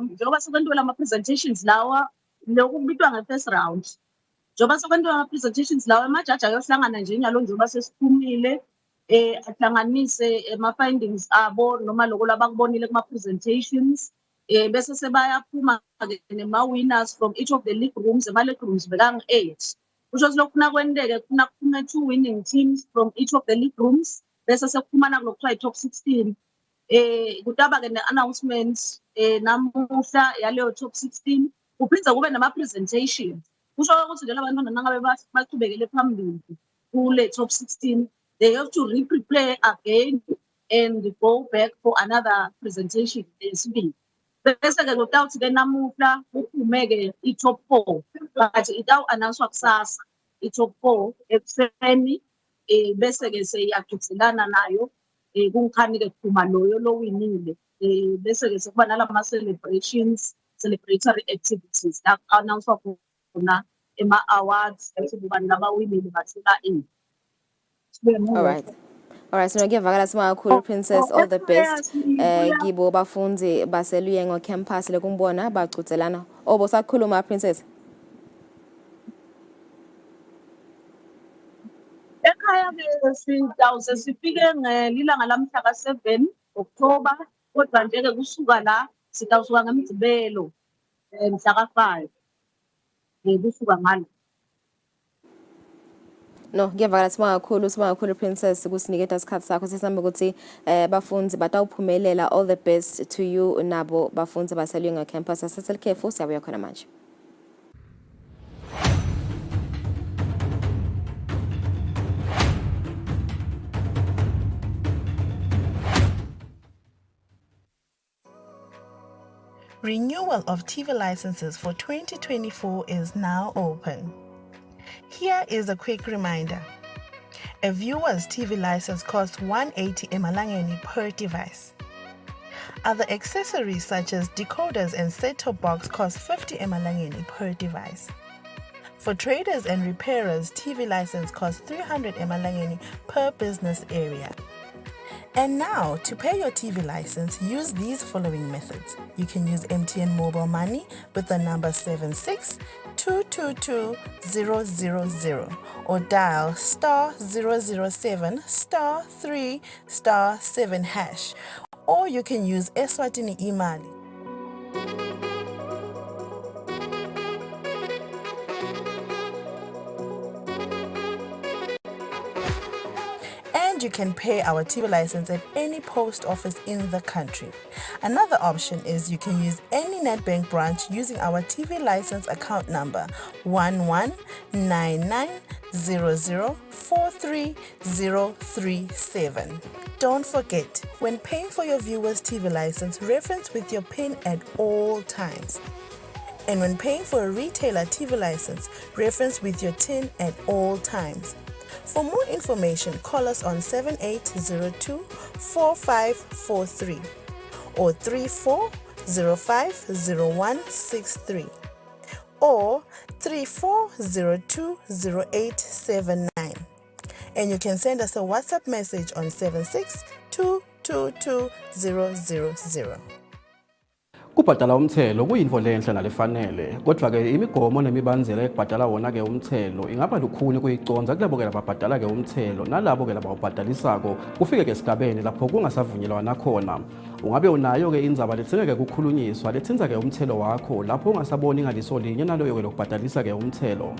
[SPEAKER 14] njengoba sekwendiwe lama presentations lawa lokubitwa nge-first round. Njengoba sekwendiwe lama presentations lawa amajaji ayohlangana nje nyalo njengoba sesiphumile ahlanganise ama findings abo noma lokho labakubonile kuma presentations. Bese sebayaphuma ke nema winners from each of the league rooms, ema league rooms belang-8. Kusho ukuthi lokufuna kwendeke kufuna kuphume 2 winning teams from each of the league rooms bese sekuphumana kulokuthiwa i-top 16. Kutaba ke ne-announcement namuhla yaleyo top 16 kuphindze kube nama presentations. Kusho ukuthi nje labantwana nangabe baqhubekele phambili kule top 16 they have to re-prepare again and go back for another presentation yesibili. Bese ke ngotawuthi ke namuhla kuphume ke i-top 4 but itawu-announcewa kusasa i-top 4 ekuseni bese ke seyagcizelana nayo kungikhani ke kuphuma loyo lowinile bese ke sekuba nalama celebratory activities la announcewa khona ema-awards bese kuba nabawinile bathola ini.
[SPEAKER 1] Alright, so ngiyavakala sima kakhulu Princess, all the best. Gibo bafundi baseluyengo campus lekumbona bagcutselana. Bosakhuluma Princess.
[SPEAKER 14] Ekhaya ke sitawuse sifike ngelilanga lamhla ka-7 October kodwa nje ke kusuka la sitawusuka ngeMgcibelo mhla ka-5 kusuka ngalo.
[SPEAKER 1] No, ngiyavakala sima kakhulu Princess kusiniketa isikhathi sakho sesambe ukuthi bafundi batawuphumelela. All the best to you nabo bafundi baseluyengo campus aseselikhefu siyabuya khona manje.
[SPEAKER 3] Renewal of TV licenses for 2024 is now open. Here is a quick reminder. A viewer's TV license costs 180 emalangeni per device. Other accessories such as decoders and set-top box cost 50 emalangeni per device. For traders and repairers, TV license costs 300 emalangeni per business area. And now, to pay your TV license, use these following methods. You can use MTN Mobile Money with the number 762222000 or dial *007 *3 *7 hash. Or you can use Eswatini Imali. And you can pay our TV license at any post office in the country. Another option is you can use any NetBank branch using our TV license account number 119900430037. Don't forget, when paying for your viewer's TV license, reference with your PIN at all times. And when paying for a retailer TV license, reference with your TIN at all times. For more information, call us on 7802-4543 or 34050163 or 34020879. And you can send us a WhatsApp message on 762222000.
[SPEAKER 15] Kubhadala umthelo kuyinto lenhle nalefanele kodwa ke imigomo nemibanzela ekubhadala wona ke umthelo ingaba lukhuni kuyiconza kulabo ke lababhadala ke umthelo nalabo ke labawubhadalisako kufike ke esigabeni lapho kungasavunyelwana khona. Ungabe unayo ke indzaba letsingeke kukhulunyiswa lethinza ke umthelo wakho lapho ungasaboni ngaliso linye naloyo ke lokubhadalisa ke umthelo.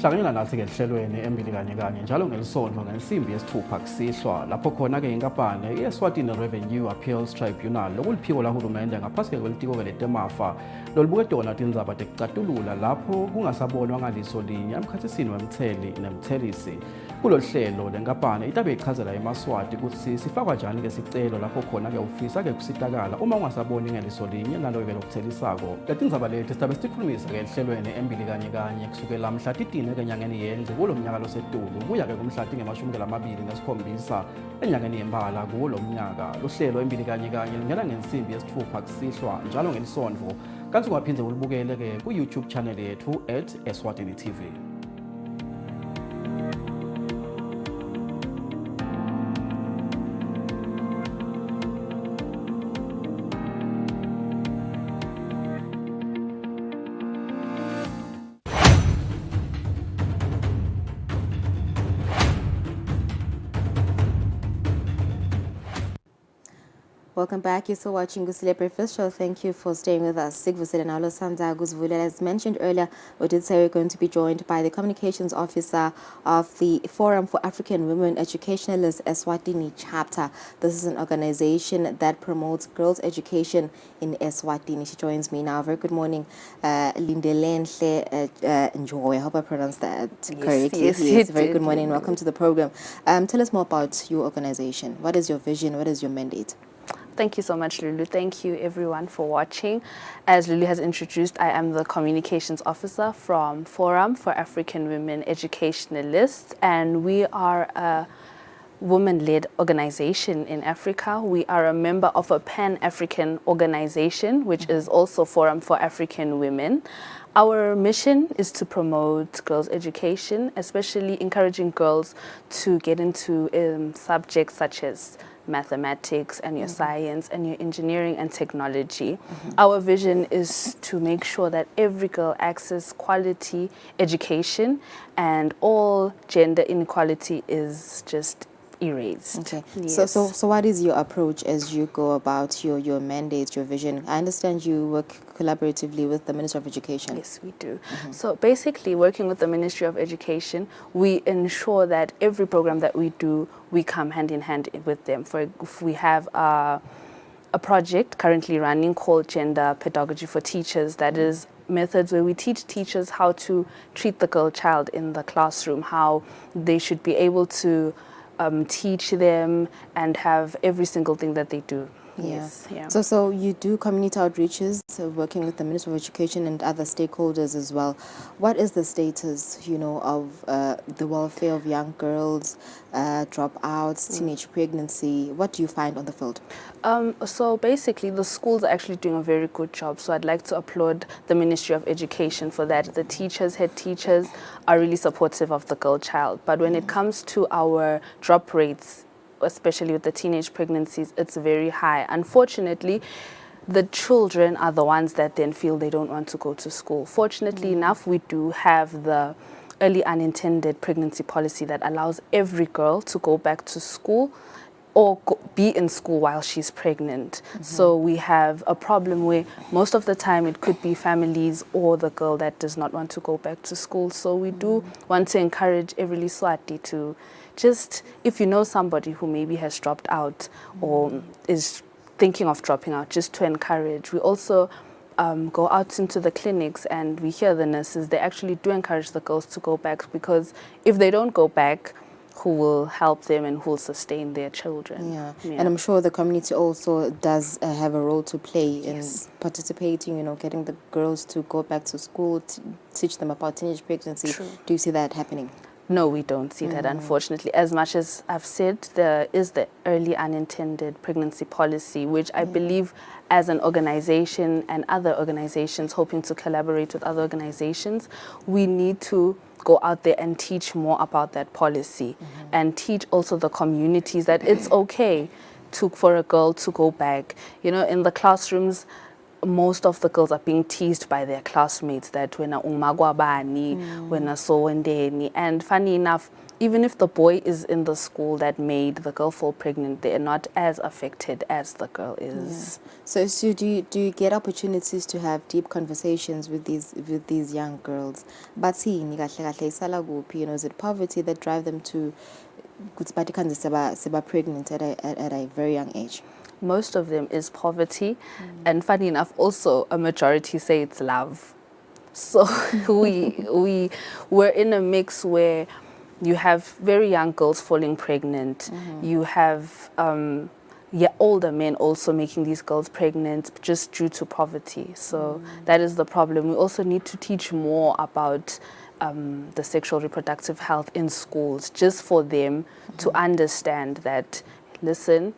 [SPEAKER 15] Hlanganyela nathi ke ehlelweni embili kanye njalo ngelisonto ngensimbi yesithupha kusihlwa lapho khona ke inkampani iEswatini Revenue Appeals Tribunal lokuliphiko lahulumende ngaphasi ke kwelitiko ke letemafa lolubuke dona tindzaba tekucatulula lapho kungasabonwa ngaliso linye emkhathisini wemtheli nemthelisi. Kulolu hlelo lenkampani itabe ichazela eMaswati ukuthi sifakwa njani ke sicelo lapho khona ke ufisa ke kusitakala uma ungasaboni ngeliso linye naloyo ke lokuthelisako. Letindzaba leti sitabe sikhulumisa ke ehlelweni embili kanye kusukela mhla titine ke enyangeni yengci kulo mnyaka losetulu kuya ke kumhla tinge-27 enyangeni yembala kulo mnyaka. Lohlelo embili kanye lingena ngensimbi yesithupha kusihlwa njalo ngelisonto kanti ungaphinde ulibukele ke ku-YouTube channel yethu @Eswatini TV.
[SPEAKER 1] Welcome back. You're still watching Kusile Breakfast Show. Thank you for staying with us. As mentioned earlier, we did say we're going to be joined by the Communications Officer of the Forum for African Women Educationalists Eswatini chapter. This is an organization that promotes girls' education in Eswatini. She joins me now. Very good morning, Lindelenhle Njoy. I hope I pronounced that correctly.
[SPEAKER 16] Yes,
[SPEAKER 1] very good morning. Welcome to the program. Tell us more about your organization. What is your vision? What is your mandate?
[SPEAKER 16] Thank you so much, Lulu. Thank you, everyone, for watching. As Lulu has introduced, I am the Communications Officer from Forum for African Women Educationalists, and we are a women-led organization in Africa. We are a member of a Pan-African organization, which is also Forum for African Women. Our mission is to promote girls' education, especially encouraging girls to get into subjects such as mathematics and your science and your engineering and technology. Our vision is to make sure that every girl accesses quality education and all gender inequality is just erased.
[SPEAKER 1] Okay.
[SPEAKER 16] Yes.
[SPEAKER 1] So what is your approach as you go about your mandate, your vision? I understand you work collaboratively with the Ministry of Education.
[SPEAKER 16] Yes, we do. So basically, working with the Ministry of Education, we ensure that every program that we do, we come hand in hand with them. If we have a project currently running called Gender Pedagogy for Teachers, that is methods where we teach teachers how to treat the girl child in the classroom, how they should be able to teach them and have every single thing that they do Yes, yeah.
[SPEAKER 1] So you do community outreaches, working with the Minister of Education and other stakeholders as well. What is the status, of the welfare of young girls, dropouts, teenage pregnancy? What do you find on the field?
[SPEAKER 16] So basically, the schools are actually doing a very good job. So I'd like to applaud the Ministry of Education for that. The teachers, head teachers, are really supportive of the girl child. But when it comes to our drop rates, especially with the teenage pregnancies, it's very high. Unfortunately, the children are the ones that then feel they don't want to go to school. Fortunately enough, we do have the early unintended pregnancy policy that allows every girl to go back to school or be in school while she's pregnant. So we have a problem where most of the time it could be families or the girl that does not want to go back to school. So we do want to encourage every Eswati to just, if you know somebody who maybe has dropped out or is thinking of dropping out, just to encourage. We also go out into the clinics and we hear the nurses, they actually do encourage the girls to go back, because if they don't go back, who will help them and who will sustain their children.
[SPEAKER 1] Yeah. And I'm sure the community also does have a role to play in participating, getting the girls to go back to school, teach them about teenage pregnancy.
[SPEAKER 16] True.
[SPEAKER 1] Do you see that happening?
[SPEAKER 16] No, we don't see that, unfortunately. As much as I've said, there is the early unintended pregnancy policy, which I believe as an organization and other organizations hoping to collaborate with other organizations, we need to go out there and teach more about that policy and teach also the communities that it's okay for a girl to go back. In the classrooms, most of the girls are being teased by their classmates that when umagwabani, when sowendeni, and funny enough, even if the boy is in the school that made the girl fall pregnant, they are not as affected as the girl is.
[SPEAKER 1] So do you get opportunities to have deep conversations with these young girls? But see, is it poverty that drive them to pregnant at a very young age?
[SPEAKER 16] Most of them is poverty, and funny enough, also a majority say it's love. So we're in a mix where you have very young girls falling pregnant. You have older men also making these girls pregnant just due to poverty. So that is the problem. We also need to teach more about the sexual reproductive health in schools, just for them to understand that, listen,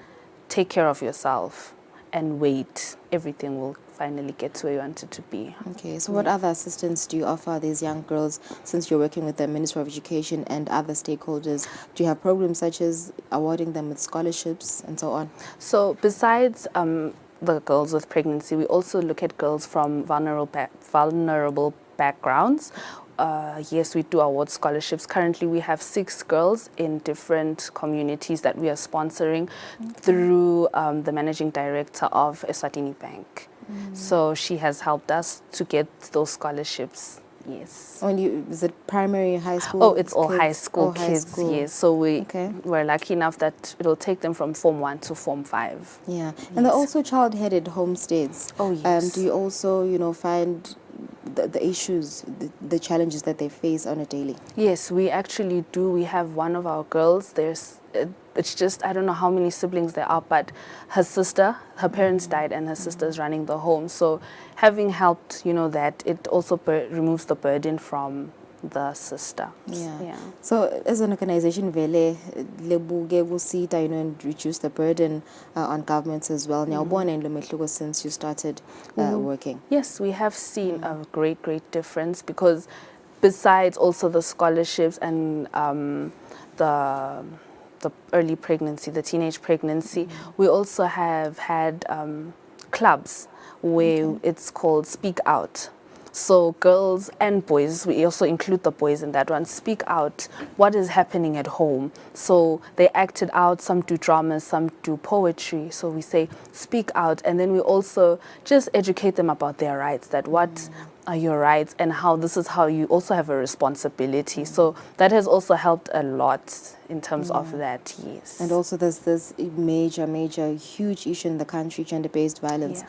[SPEAKER 16] take care of yourself and wait. Everything will finally get to where you want it to be.
[SPEAKER 1] Okay, so what other assistance do you offer these young girls, since you're working with the Ministry of Education and other stakeholders? Do you have programs such as awarding them with scholarships and so on?
[SPEAKER 16] So besides the girls with pregnancy, we also look at girls from vulnerable backgrounds. Yes, we do award scholarships. Currently, we have 6 girls in different communities that we are sponsoring through the managing director of Eswatini Bank. So she has helped us to get those scholarships. Yes.
[SPEAKER 1] Is it primary, high school?
[SPEAKER 16] Oh, it's all
[SPEAKER 1] kids?
[SPEAKER 16] high school kids. Yes. So we're lucky enough that it'll take them from Form 1 to Form 5.
[SPEAKER 1] Yeah.
[SPEAKER 16] Yes.
[SPEAKER 1] And they're also child-headed homesteads.
[SPEAKER 16] Oh, yes.
[SPEAKER 1] Do you also, find the issues, the challenges that they face on a daily?
[SPEAKER 16] Yes, we actually do. We have one of our girls. It's just, I don't know how many siblings there are, but her parents died and her sister's running the home. So having helped, that, it also removes the burden from the sister.
[SPEAKER 1] Yeah. So as an organization, vele lebuke kusita, and reduce the burden on governments as well. Now, since you started working.
[SPEAKER 16] Yes, we have seen a great difference, because besides also the scholarships and the early pregnancy, the teenage pregnancy, we also have had clubs where it's called Speak Out. So girls and boys, we also include the boys in that one, speak out what is happening at home. So they act it out, some do dramas, some do poetry. So we say speak out, and then we also just educate them about their rights, that what your rights and how this is how you also have a responsibility. So that has also helped a lot in terms of that, yes.
[SPEAKER 1] And also there's this major, huge issue in the country, gender-based violence.
[SPEAKER 16] Yeah.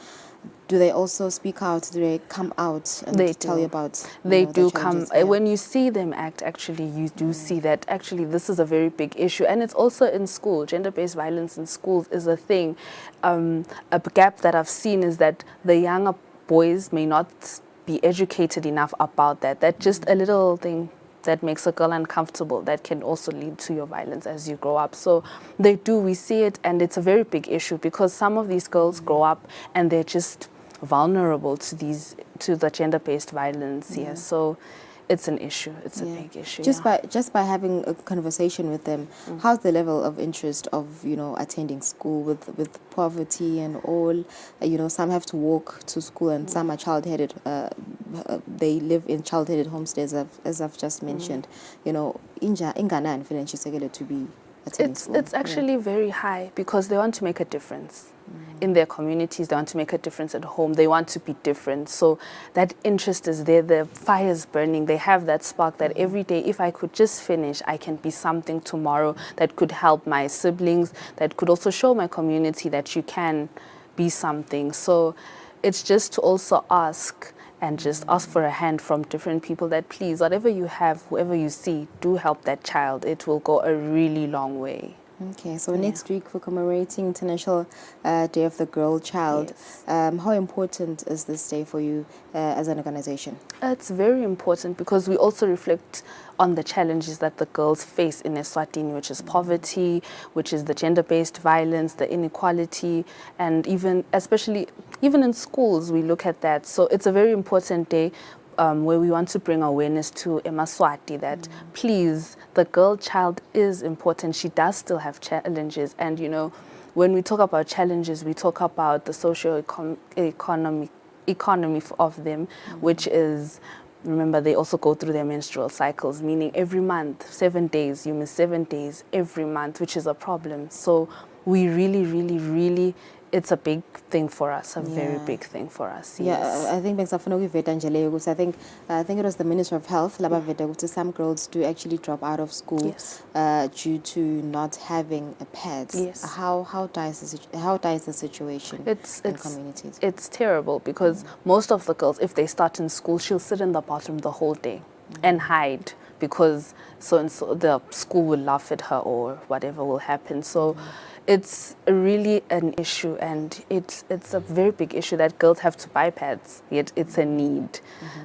[SPEAKER 1] Do they also speak out? Do they come out and
[SPEAKER 16] They
[SPEAKER 1] tell
[SPEAKER 16] do.
[SPEAKER 1] you about
[SPEAKER 16] They
[SPEAKER 1] the
[SPEAKER 16] do
[SPEAKER 1] challenges?
[SPEAKER 16] come. When you see them act, actually, you do see that actually this is a very big issue. And it's also in school. Gender-based violence in schools is a thing. A gap that I've seen is that the younger boys may not be educated enough about that. That's just a little thing that makes a girl uncomfortable that can also lead to your violence as you grow up. So we see it, and it's a very big issue because some of these girls grow up and they're just vulnerable to the gender-based violence. Yeah. So it's an issue. It's a big issue.
[SPEAKER 1] Just by having a conversation with them, how's the level of interest of attending school with poverty and all? Some have to walk to school and some are child-headed. They live in child-headed homesteads, as I've just mentioned. Inganani financial to be attending school.
[SPEAKER 16] It's actually very high because they want to make a difference in their communities. They want to make a difference at home. They want to be different. So that interest is there. The fire's burning. They have that spark that every day, if I could just finish, I can be something tomorrow that could help my siblings, that could also show my community that you can be something. So it's just to also ask and just ask for a hand from different people that please, whatever you have, whoever you see, do help that child. It will go a really long way.
[SPEAKER 1] Okay, so next week we're commemorating International Day of the Girl Child.
[SPEAKER 16] Yes.
[SPEAKER 1] How important is this day for you as an organization?
[SPEAKER 16] It's very important because we also reflect on the challenges that the girls face in Eswatini, which is poverty, which is the gender-based violence, the inequality, and especially in schools, we look at that. So it's a very important day where we want to bring awareness to Eswatini that please, the girl child is important. She does still have challenges. And, when we talk about challenges, we talk about the socio-economy of them, which is, remember, they also go through their menstrual cycles, meaning every month, 7 days, you miss 7 days every month, which is a problem. So we really, it's a big thing for us, a very big thing for us. Yes.
[SPEAKER 1] Yeah, I think I think it was the Minister of Health, some girls do actually drop out of school due to not having a pad.
[SPEAKER 16] Yes.
[SPEAKER 1] How dies the situation in communities?
[SPEAKER 16] It's terrible because most of the girls, if they start in school, she'll sit in the bathroom the whole day and hide because so the school will laugh at her or whatever will happen. So it's really an issue, and it's a very big issue that girls have to buy pads, yet it's a need.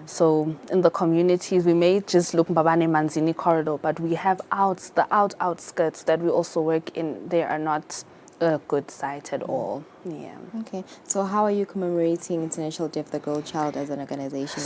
[SPEAKER 16] So in the communities, we may just look Mbabane Manzini corridor, but we have the outskirts that we also work in. They are not a good sight at all. Yeah.
[SPEAKER 1] Okay. So how are you commemorating International Day of the Girl Child as an organization?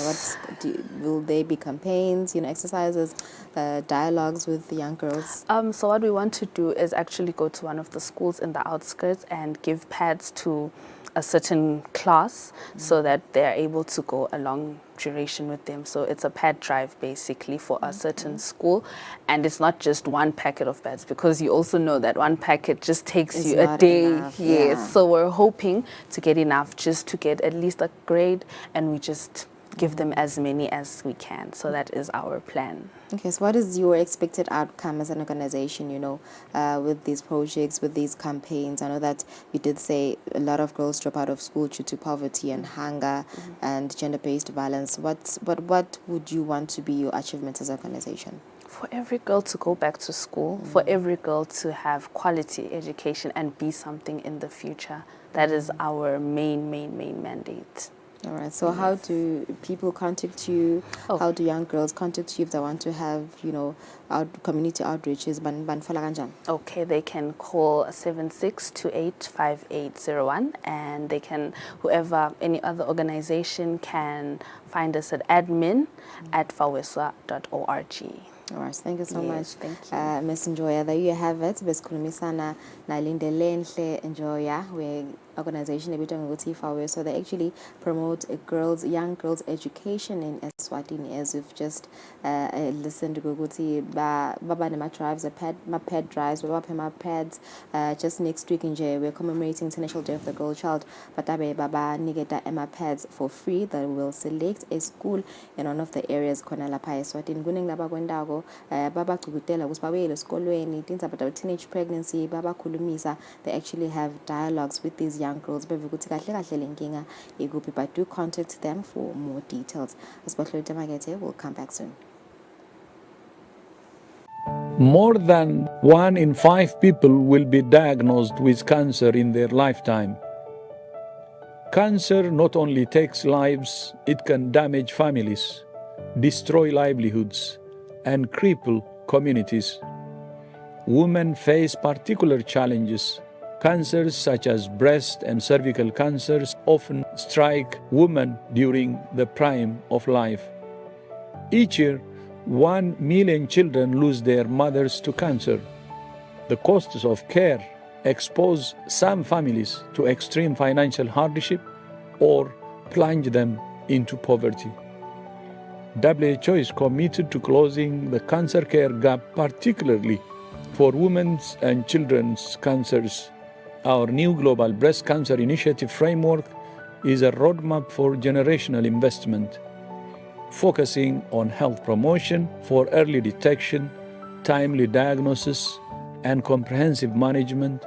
[SPEAKER 1] Will there be campaigns, exercises, dialogues with the young girls?
[SPEAKER 16] So what we want to do is actually go to one of the schools in the outskirts and give pads to a certain class so that they're able to go a long duration with them. So it's a pad drive basically for a certain school, and it's not just one packet of pads because you also know that one packet just takes you a day.
[SPEAKER 1] Enough,
[SPEAKER 16] yes. So we're hoping to get enough just to get at least a grade, and we just give them as many as we can. So that is our plan.
[SPEAKER 1] Okay, so what is your expected outcome as an organization, with these projects, with these campaigns? I know that you did say a lot of girls drop out of school due to poverty and hunger and gender-based violence. What would you want to be your achievements as an organization?
[SPEAKER 16] For every girl to go back to school, for every girl to have quality education and be something in the future. That is our main mandate.
[SPEAKER 1] All right. So how do people contact you? How do young girls contact you if they want to have, community outreaches?
[SPEAKER 16] Okay, they can call 76285801, and they can, any other organization can find us at admin@faweswa.org.
[SPEAKER 1] All right, thank you so much.
[SPEAKER 16] Thank you.
[SPEAKER 1] Ms. Njoya, there you have it. Besikhulumisana naLindelenhle Njoya, we organization ebitwa ngokuthi iFawe. So they actually promote young girls education in Eswatini, as we've just listened to ukuthi baba nema drives, my pet drives, baba pads. Just next week in Jay, we're commemorating International Day of the Girl Child. But baba nigeta Emma pads for free that will select a school in one of the areas khona lapha eSwatini. Kuningi laba kwendawo baba gcugutela ukuthi babuyele esikolweni, things about teenage pregnancy, baba khulumisa. They actually have dialogues with these young girls. But do contact them for more details. We'll come back soon.
[SPEAKER 17] More than 1 in 5 people will be diagnosed with cancer in their lifetime. Cancer not only takes lives, it can damage families, destroy livelihoods, and cripple communities. Women face particular challenges. Cancers such as breast and cervical cancers often strike women during the prime of life. Each year, 1 million children lose their mothers to cancer. The costs of care expose some families to extreme financial hardship or plunge them into poverty. WHO is committed to closing the cancer care gap, particularly for women's and children's cancers. Our new Global Breast Cancer Initiative framework is a roadmap for generational investment, focusing on health promotion for early detection, timely diagnosis, and comprehensive management,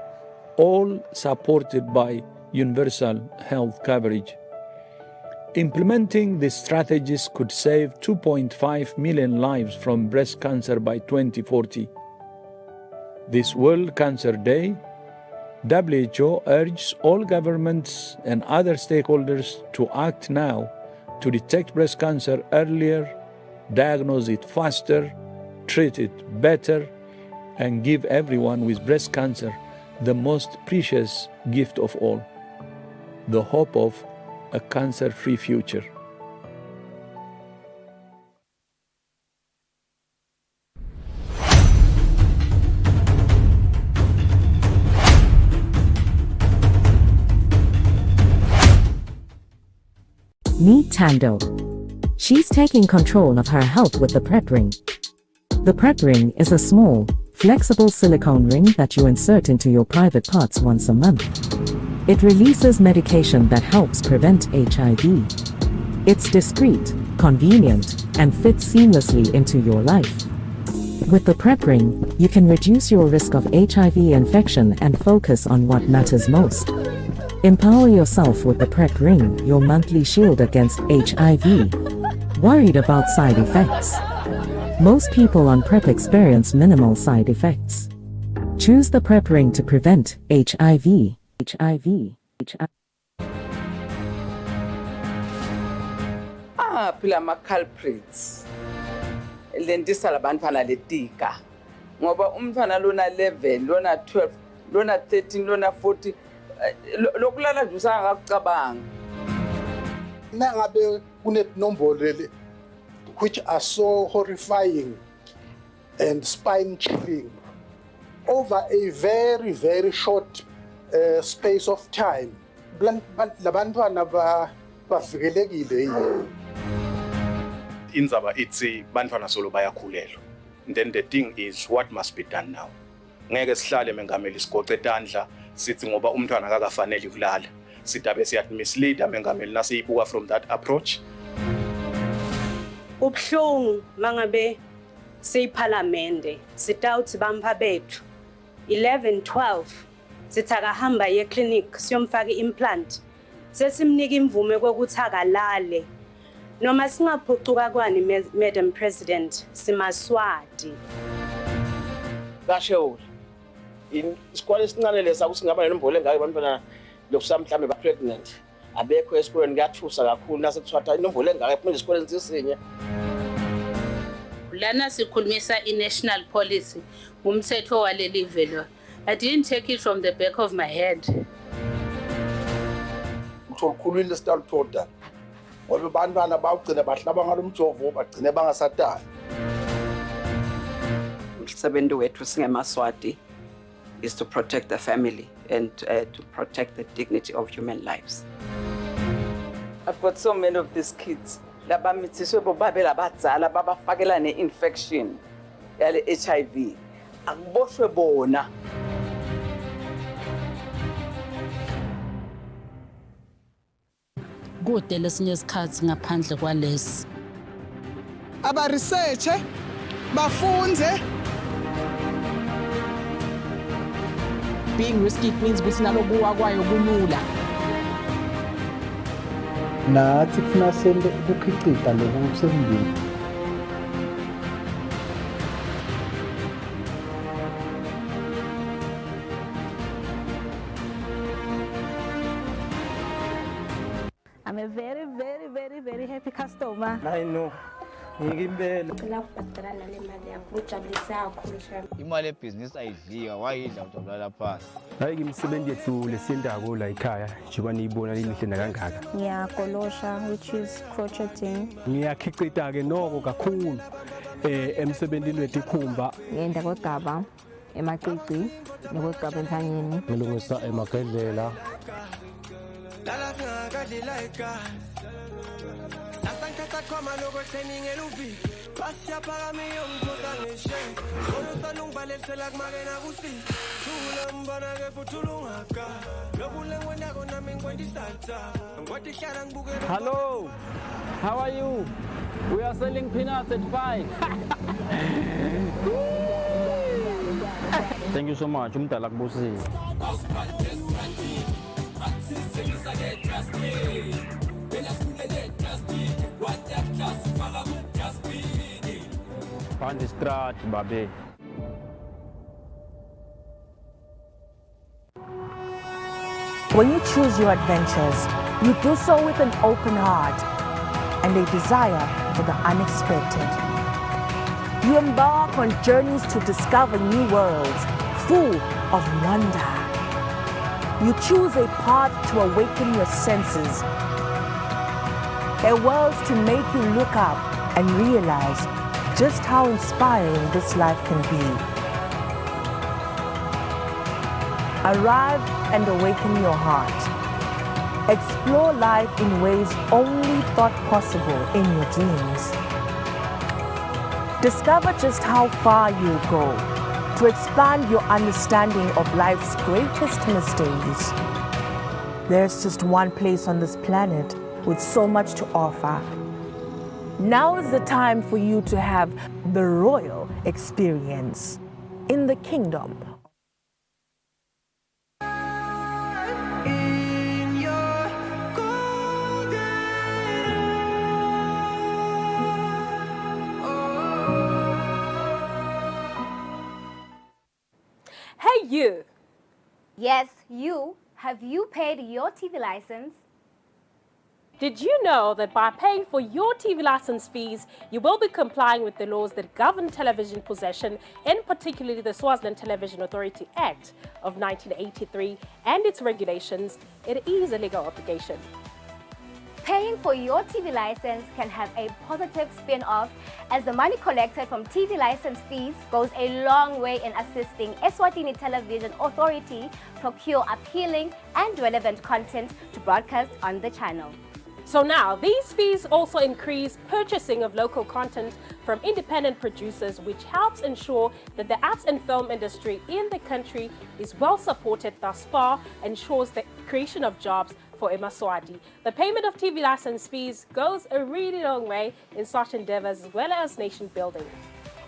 [SPEAKER 17] all supported by universal health coverage. Implementing these strategies could save 2.5 million lives from breast cancer by 2040. This World Cancer Day, WHO urges all governments and other stakeholders to act now to detect breast cancer earlier, diagnose it faster, treat it better, and give everyone with breast cancer the most precious gift of all, the hope of a cancer-free future.
[SPEAKER 18] Meet Tando. She's taking control of her health with the PrEP ring. The PrEP ring is a small, flexible silicone ring that you insert into your private parts once a month. It releases medication that helps prevent HIV. It's discreet, convenient, and fits seamlessly into your life. With the PrEP ring, you can reduce your risk of HIV infection and focus on what matters most. Empower yourself with the PrEP ring, your monthly shield against HIV. Worried about side effects? Most people on PrEP experience minimal side effects. Choose the PrEP ring to prevent HIV.
[SPEAKER 19] Phela ama-culprits lentisa labantwana letika ngoba umntwana lona 11 lona 12 lona 13 lona 40 lokulala nje usangakakucabanga
[SPEAKER 20] nangabe kunenombolo which are so horrifying and spine-chilling over a very, very short space of time. Labantwana bavikelekile yini?
[SPEAKER 21] Indzaba ithi bantwana solo bayakhulelwa. And then the thing is, what must be done now? Ngeke sihlale mengameli sigoce etandla sithi ngoba umntwana akakafanele ukulala. Sidabe siyadmislead mengameli nasiyibuka from that approach.
[SPEAKER 22] Ubhlungu mangabe siyiphalamende sitawuthi bampa bethu 11 12 sithaka hamba ye clinic siyomfaka implant sesimnika imvume kokuthi akalale noma singaphucuka kwani Madam President simaswati
[SPEAKER 23] kashewu isikole esincane lesa kusingaba nenombolo engaka abantwana lokusa mhlambe ba pregnant abekho esikoleni kuyathusa kakhulu nasekuthiwa inombolo engaka ephuma esikoleni sisinye
[SPEAKER 24] lana sikhulumisa i-national policy umthetho waleli velo. I didn't take it from the back of my head.
[SPEAKER 20] Ukukhulula isitaluthoda ngoba abantwana bawugcina bahlaba ngalomjovo bagcine bangasatali.
[SPEAKER 19] Umsebenzi wethu singemaswati is to protect the family and to protect the dignity of human lives. I've got so many of these kids. Labamithiswe bobabe labadzala babafakela ne-infection.
[SPEAKER 23] yale HIV akuboshwe bona.
[SPEAKER 4] Kude lesinye isikhathi ngaphandle kwalesi.
[SPEAKER 3] Aba research bafunze. Being risky means ukuthi nalokuwa kwayo kulula.
[SPEAKER 11] Nathi kufuna sente ukukhicita lokhu kusendlini.
[SPEAKER 5] I'm a very happy customer.
[SPEAKER 11] I know. Ngikimbele.
[SPEAKER 5] Ngicela ukubhadala le mali yakho ujabulisa kakhulu shami.
[SPEAKER 7] Imali yebhizinisi ayidliwa wayidla ujabulala phansi.
[SPEAKER 8] Hayi ngimsebenzi yethu lesindako la ekhaya njengoba niyibona limihle kangaka.
[SPEAKER 5] Ngiyagolosha which is crocheting.
[SPEAKER 8] Ngiyakhicita ke noko kakhulu emsebenzini wethu ikhumba.
[SPEAKER 1] Ngenda kwegaba emacici nokwegaba entsanyeni.
[SPEAKER 8] Ngilungisa emagedlela.
[SPEAKER 25] Hello, how are you? We are selling peanuts at 5. Thank you so much. Umdala kubusi. Find the strat, babe.
[SPEAKER 9] When you choose your adventures, you do so with an open heart and a desire for the unexpected. You embark on journeys to discover new worlds full of wonder. You choose a path to awaken your senses, a world to make you look up and realize just how inspiring this life can be. Arrive and awaken your heart. Explore life in ways only thought possible in your dreams. Discover just how far you'll go to expand your understanding of life's greatest mysteries. There's just one place on this planet with so much to offer. Now is the time for you to have the royal experience in the kingdom.
[SPEAKER 26] Hey you! Yes, you. Have you paid your TV license?
[SPEAKER 27] Did you know that by paying for your TV license fees, you will be complying with the laws that govern television possession, in particular the Swaziland Television Authority Act of 1983 and its regulations? It is a legal obligation.
[SPEAKER 26] Paying for your TV license can have a positive spin-off, as the money collected from TV license fees goes a long way in assisting Eswatini Television Authority procure appealing and relevant content to broadcast on the channel.
[SPEAKER 27] So now, these fees also increase purchasing of local content from independent producers, which helps ensure that the arts and film industry in the country is well supported thus far, ensures the creation of jobs for eMaswati. The payment of TV license fees goes a really long way in such endeavors as well as nation building.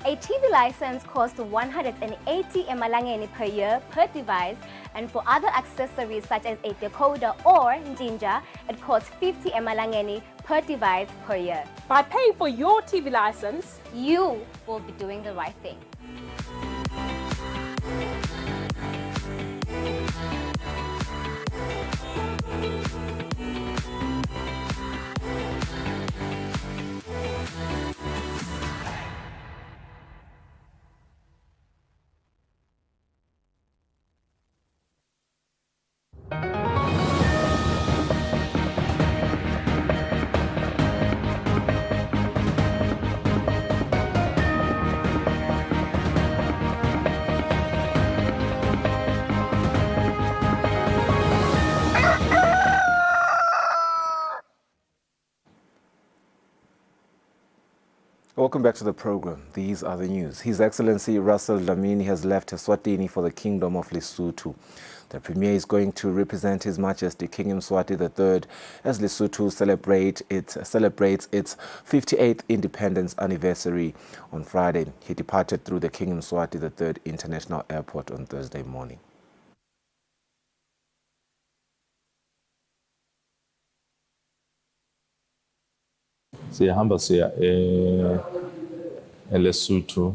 [SPEAKER 26] A TV license costs 180 emalangeni per year per device, and for other accessories such as a decoder or njinja, it costs 50 emalangeni per device per year.
[SPEAKER 27] By paying for your TV license,
[SPEAKER 26] you will be doing the right thing.
[SPEAKER 2] Welcome back to the program. These are the news. His Excellency Russell Dlamini has left Eswatini for the Kingdom of Lesotho. The Premier is going to represent His Majesty King Mswati III as Lesotho celebrates its 58th independence anniversary on Friday. He departed through the King Mswati III International Airport on Thursday morning.
[SPEAKER 6] Siyahamba siya eLesotho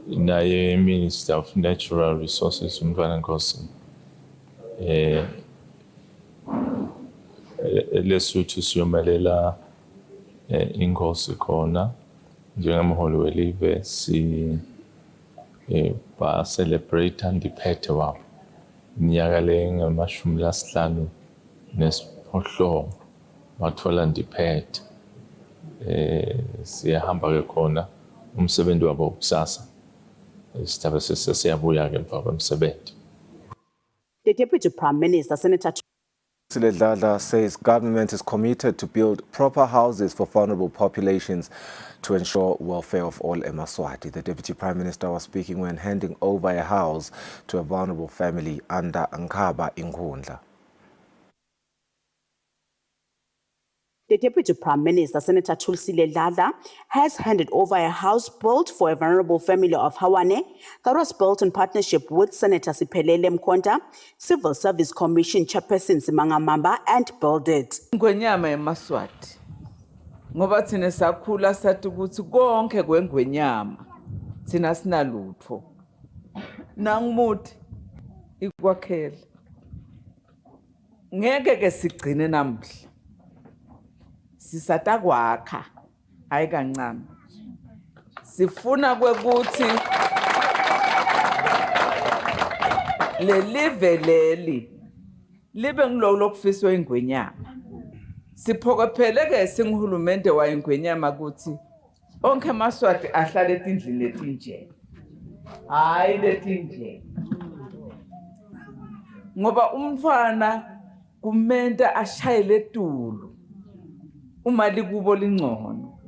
[SPEAKER 6] naye Minister of Natural Resources uMntwana Nkosi eLesotho siyomelela inkosi khona njengamholi welive ba celebrate andiphethe wabo iminyaka lengamashumi lasihlanu nesiphohlongo bathola ndiphethe siyahamba ke khona umsebenzi wabo kusasa isithabe sesiyabuya ke emva kwemsebenzi.
[SPEAKER 10] The Deputy Prime Minister, Senator
[SPEAKER 2] Kusile Dladla says government is committed to build proper houses for vulnerable populations to ensure welfare of all eMaswati. The Deputy Prime Minister was speaking when handing over a house to a vulnerable family under Nkaba Inkundla.
[SPEAKER 10] The Deputy Prime Minister, Senator Kusile Dladla, has handed over a house built for a vulnerable family of Hawane that was built in partnership with Senator Siphelele Mkhonta, Civil Service Commission Chairperson Simanga Mamba, and Build It.
[SPEAKER 12] Ngwenyama eMaswati ngoba thina sakhula sathi ukuthi konke kwengwenyama thina sinalutho nangumuthi ikwakhela ngeke ke sigcine namhla sisata kwakha hayi kancane sifuna kwekuthi lelive leli libe ngilolo kufiswa ingwenyama siphokophele ke singihulumende wa ingwenyama ukuthi onke eMaswati ahlale etindlini letinje hayi letinje ngoba umfana kumenda ashayele etulu uma likubo lingcono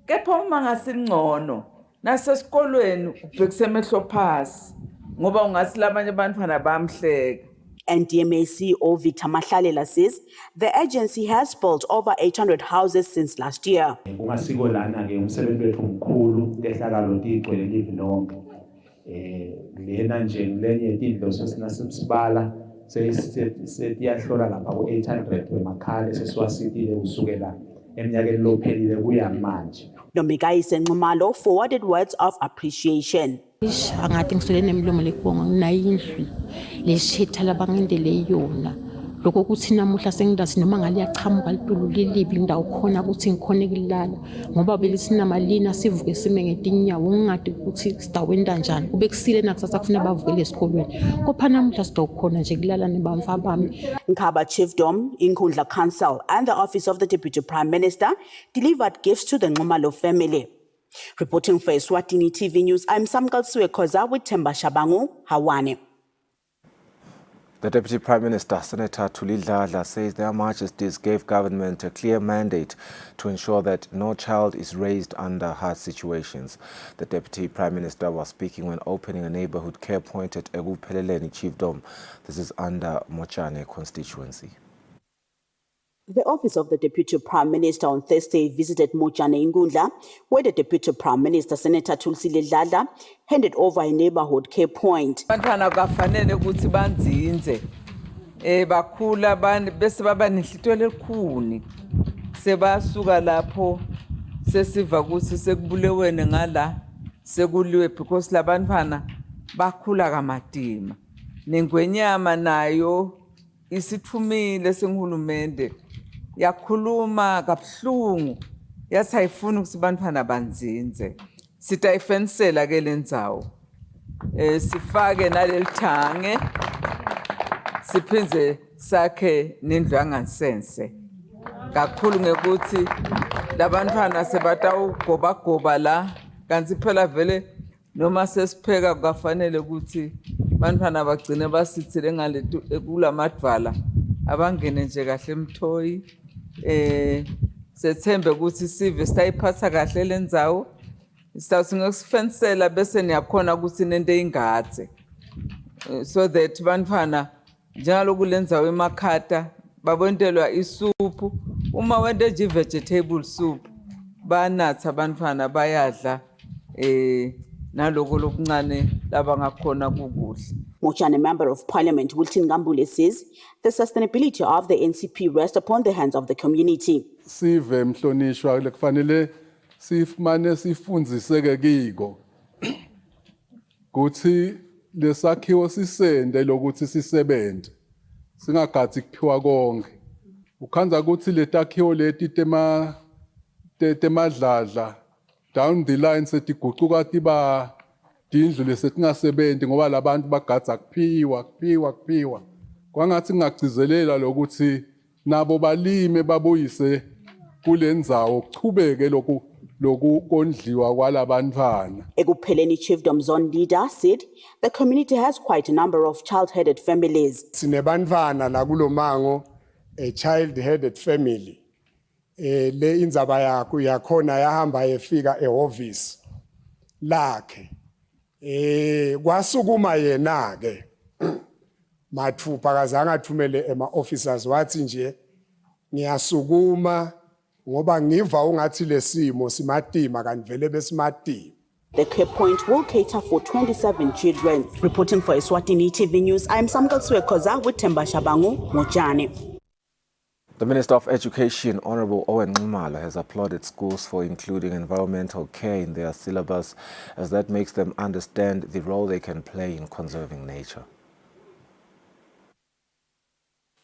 [SPEAKER 12] kepha uma ngasingcono nasesikolweni ubhekise emehlo phasi ngoba ungasi labanye abantwana bamhleka.
[SPEAKER 10] NDMA CEO Victor Mahlalela says the agency has built over 800 houses since last year.
[SPEAKER 11] Kungasiko lana ke umsebenzi wethu omkhulu lehlakalo ligcwele live lonke lena nje lenye intindlo sesinasibala sesiyahlola lapha ku800 wemakhaya sesiwasitile usukela eminyakeni lophelile kuya manje.
[SPEAKER 10] Nomikaise Nxumalo forwarded words of appreciation.
[SPEAKER 13] Angathi ngisole nemlomo lekubonga nginayindlu leshitha labangendele yona lokho kuthi namuhla sengidazi noma ngaliyachamuka litulu lilibi indawo khona ukuthi ngikhone kulala ngoba belisinamalini sivuke sime ngetinyawo ngingadi ukuthi sidawenda kanjani kube kusile nakusasa kufuna bavukele esikolweni kopha namuhla sidawukhona nje kulala nebamfa bami.
[SPEAKER 10] Nkaba Chiefdom, Inkundla Council and the Office of the Deputy Prime Minister delivered gifts to the Nxumalo family. Reporting for Eswatini TV News, I'm Samkal Suekoza with Themba Shabangu, Hawane.
[SPEAKER 2] The Deputy Prime Minister, Senator Kusile Dladla, says their Majesties gave government a clear mandate to ensure that no child is raised under hard situations. The Deputy Prime Minister was speaking when opening a neighborhood care point at Egupheleleni Chiefdom. This is under Mochane constituency.
[SPEAKER 10] The Office of the Deputy Prime Minister on Thursday visited Mochane Inkundla, where the Deputy Prime Minister, Senator Kusile Dladla, handed over a neighborhood care point.
[SPEAKER 12] Abantwana kafanele ukuthi banzinze bakhula bese baba nehlito lelikhuni sebasuka lapho sesiva ukuthi sekubulewene ngala sekuliwe because labantwana bakhula kamadima nengwenyama nayo isithumile sengihulumende yakhuluma kabuhlungu yathi ayifuni ukuthi bantwana banzinze sitayifensela ke lendzawo sifake nalelithange siphinze sakhe nendlu yangasense kakhulu ngekuthi labantwana sebatawugobagoba la kanti phela vele noma sesipheka kufanele ukuthi bantwana bagcine basithile ngaletu kulamadvala abangene nje kahle emthoyi sethembe ukuthi sive sitayiphatha kahle lendzawo singosifensela bese niyakhona ukuthi nento ingathe so that bantwana njalo kulendzawo emakhata babontelwa isuphu uma wente nje vegetable soup banatha bantwana bayadla naloko lokuncane labangakhona kukudla.
[SPEAKER 10] Mochane Member of Parliament Wilton Ngambule says the sustainability of the NCP rests upon the hands of the community.
[SPEAKER 14] Sive mhlonishwa lekufanele sifumane sifundziseke kiko kuthi lesakhiwo sisende lokuthi sisebenze singagathi kuphiwa konke ukhanza ukuthi letakhiwo leti temadladla down the line setiguquka tiba tindlu lesetingasebenzi ngoba labantu bagadza kuphiwa kwangathi ngagcizelela lokuthi nabo balime babuyise kulendzawo kuchubeke loku kondliwa kwalabantwana.
[SPEAKER 10] Ekupheleni Chiefdom Zone leader said the community has quite a number of child-headed families.
[SPEAKER 15] Sinebantwana la kulomango a child-headed family. Le indzaba yakho yakhona yahamba yefika ehhovisi lakhe. Kwasukuma yena ke mathupha kazange athumele ema-officers wathi nje ngiyasukuma ngoba ngiva ungathi lesimo simatima kanti vele besimatima.
[SPEAKER 10] The Care Point will cater for 27 children. Reporting for Eswatini TV News, I am Samkal Swekoza with Temba Shabangu, Mojane.
[SPEAKER 2] The Minister of Education, Honorable Owen Nxumalo, has applauded schools for including environmental care in their syllabus, as that makes them understand the role they can play in conserving nature.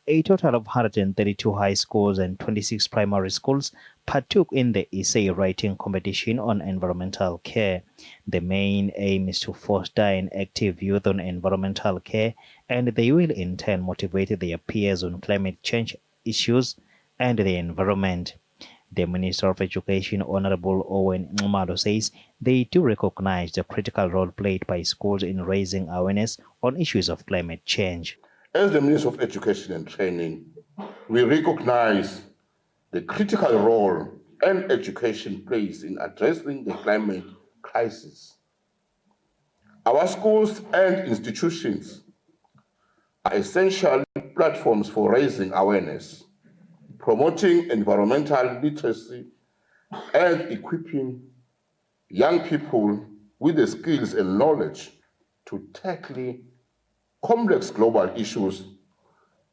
[SPEAKER 16] A total of 132 high schools and 26 primary schools partook in the essay writing competition on environmental care. The main aim is to foster an active youth on environmental care, and they will in turn motivate their peers on climate change issues and the environment. The Minister of Education, Honorable Owen Nxumalo, says they do recognize the critical role played by schools in raising awareness on issues of climate change.
[SPEAKER 20] As the Minister of Education and Training, we recognize the critical role and education plays in addressing the climate crisis. Our schools and institutions are essential platforms for raising awareness, promoting environmental literacy, and equipping young people with the skills and knowledge to tackle complex global issues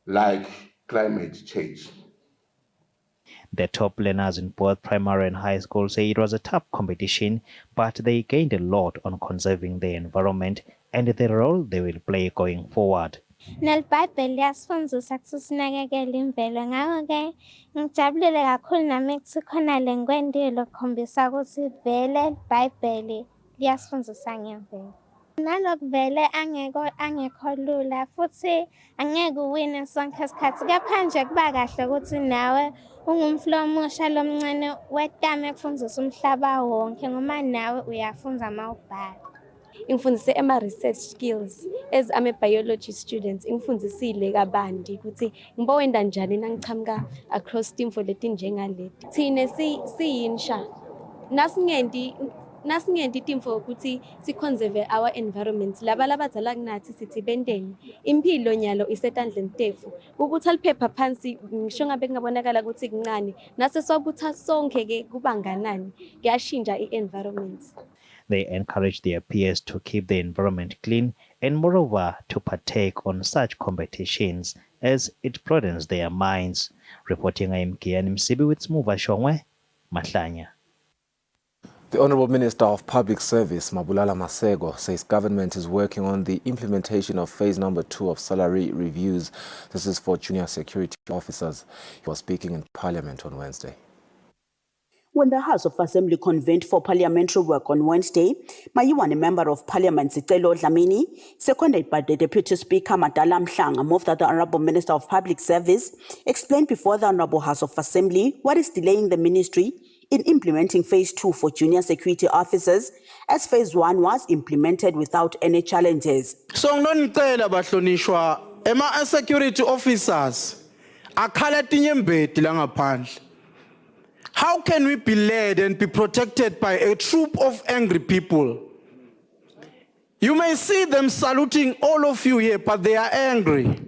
[SPEAKER 20] like climate change.
[SPEAKER 16] The top learners in both primary and high school say it was a tough competition, but they gained a lot on conserving the environment and the role they will play going forward.
[SPEAKER 17] Nelibhayibheli liyasifundisa ukuthi sinakekele imvelo ngakho-ke ngijabulile kakhulu nami ukuthi khona le nkwendilo kukhombisa ukuthi vele ibhayibheli liyasifundisa ngemvelo. Nalokhu vele angekho lula futhi angeke uwine sonke isikhathi kepha nje kuba kahle ukuthi nawe ungumflo omusha lomncane wetame ekufundisa umhlaba wonke ngoba nawe uyafunza mawubhala.
[SPEAKER 18] Ngifundise ama-research skills as ame-biology students. Ngifundisile kabandi ukuthi ngiba wenda njani nangichamuka across timfo leti njengaleti. Thine siyinsha nasingendi timfo ukuthi si-conserve our environment. Laba labadala kunathi sithi bendeni impilo nyalo isetandleni tefu. Ukuthi aliphepha phansi ngisho ngabe kungabonakala ukuthi kuncane nase swabutha sonke-ke kuba nganani kuyashintsha i-environment.
[SPEAKER 16] They encourage their peers to keep the environment clean and moreover to partake on such competitions as it broadens their minds. Reporting, I am Kian Msibi with Smuva Shongwe, Mahlanya.
[SPEAKER 2] The Honourable Minister of Public Service, Mabulala Masego, says government is working on the implementation of phase number 2 of salary reviews. This is for junior security officers. He was speaking in Parliament on Wednesday.
[SPEAKER 10] When the House of Assembly convened for parliamentary work on Wednesday, Mayiwane Member of Parliament Sicelo Dlamini, seconded by the Deputy Speaker Madala Mhlanga, moved that the Honourable Minister of Public Service explained before the Honourable House of Assembly what is delaying the ministry in implementing phase 2 for junior security officers, as phase 1 was implemented without any challenges.
[SPEAKER 21] So nginicela bahlonishwa security officers akhala tinyembeti la ngaphandle. How can we be led and be protected by a troop of angry people? You may see them saluting all of you here, but they are angry.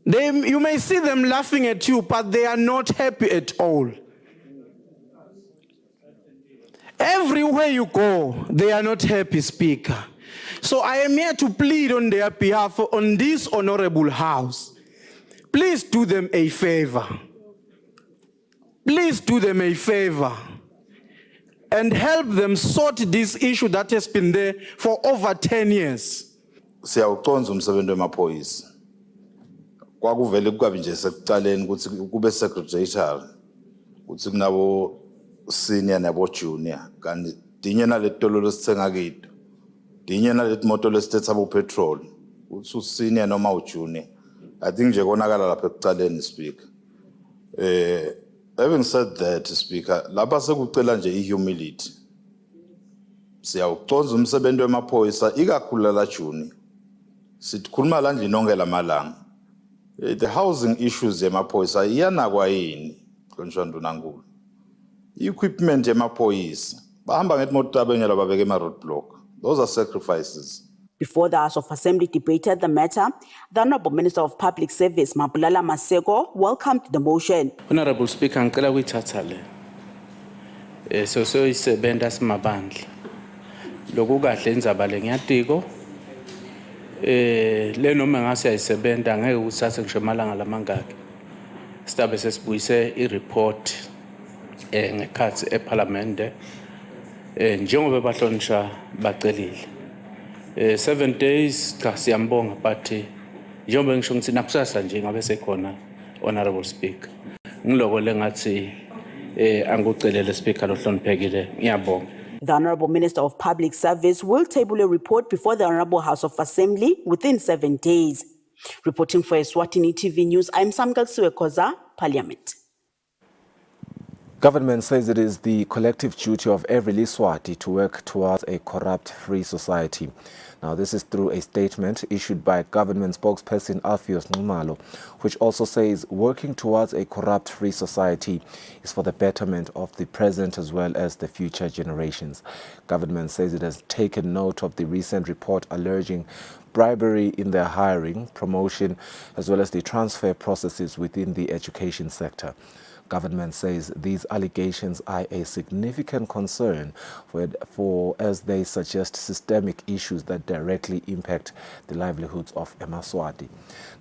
[SPEAKER 21] You may see them laughing at you, but they are not happy at all. Everywhere you go, they are not happy, Speaker. So I am here to plead on their behalf on this honorable house. Please do them a favor. Please do them a favor and help them sort this issue that has been there for over 10 years.
[SPEAKER 3] Siyawuconza umsebenzi wemaphoyisa. Kwakuvele kukabi nje sekuqaleni ukuthi kube secretary ukuthi kunabo senior nabo junior kanti dinye naletolo lesithenga kido. Dinye naletimoto lesithetha bo petrol uthi usenior noma ujunior. I think nje konakala lapha ekuqaleni Speaker. Having said that, Speaker, lapha sekucela nje ihumility. Siyawuconza umsebenzi wemaphoyisa ikakhulu la junior. Sikhuluma la nje nonke lamalanga. The housing issues yemaphoyisa iyanakwa yini konjando nankulu. Equipment yemaphoyisa bahamba ngemoto abengela babeke ema roadblock. Those are sacrifices.
[SPEAKER 10] Before the House of Assembly debated the matter, the Honorable Minister of Public Service, Mabulala Maseko, welcomed the motion.
[SPEAKER 4] Honorable Speaker, ngicela uyithatha le. So isebenta simabandla. Lokhu kahle indzaba le ngiyatiko. Le noma ngase ayisebenta ngeke usathe ngisho amalanga lamangaki. Sitabe sesibuyise ireport ngekhathi eParliament njengoba bahlonisha bacelile. 7 days cha siyambonga but njengoba ngisho ngithi nakusasa nje ngabe sekhona Honorable Speaker. Ngiloko lengathi angucelele Speaker lohloniphekile ngiyabonga.
[SPEAKER 10] The Honorable Minister of Public Service will table a report before the Honorable House of Assembly within 7 days. Reporting for Eswatini TV News, I'm Samgal Suekoza, Parliament.
[SPEAKER 2] Government says it is the collective duty of every Liswati to work towards a corrupt-free society. Now, this is through a statement issued by government spokesperson Alpheus Nxumalo, which also says working towards a corrupt-free society is for the betterment of the present as well as the future generations. Government says it has taken note of the recent report alleging bribery in their hiring, promotion, as well as the transfer processes within the education sector. Government says these allegations are a significant concern for as they suggest systemic issues that directly impact the livelihoods of Eswatini.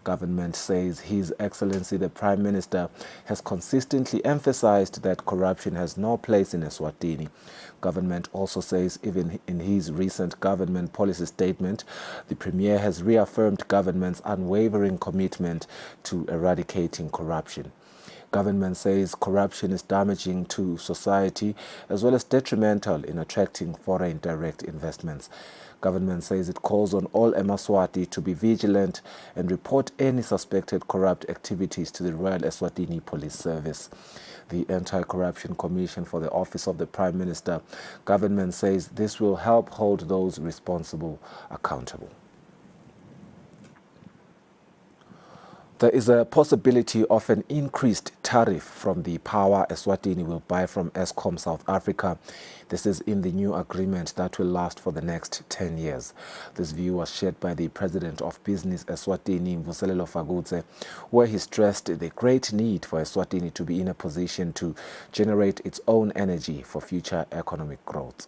[SPEAKER 2] Government says His Excellency the Prime Minister has consistently emphasized that corruption has no place in Eswatini. Government also says even in his recent government policy statement, the Premier has reaffirmed government's unwavering commitment to eradicating corruption. Government says corruption is damaging to society as well as detrimental in attracting foreign direct investments. Government says it calls on all Eswatini to be vigilant and report any suspected corrupt activities to the Royal Eswatini Police Service. The Anti-Corruption Commission for the Office of the Prime Minister, government says this will help hold those responsible accountable. There is a possibility of an increased tariff from the power Eswatini will buy from Eskom South Africa. This is in the new agreement that will last for the next 10 years. This view was shared by the President of Business Eswatini, Kusile, where he stressed the great need for Eswatini to be in a position to generate its own energy for future economic growth.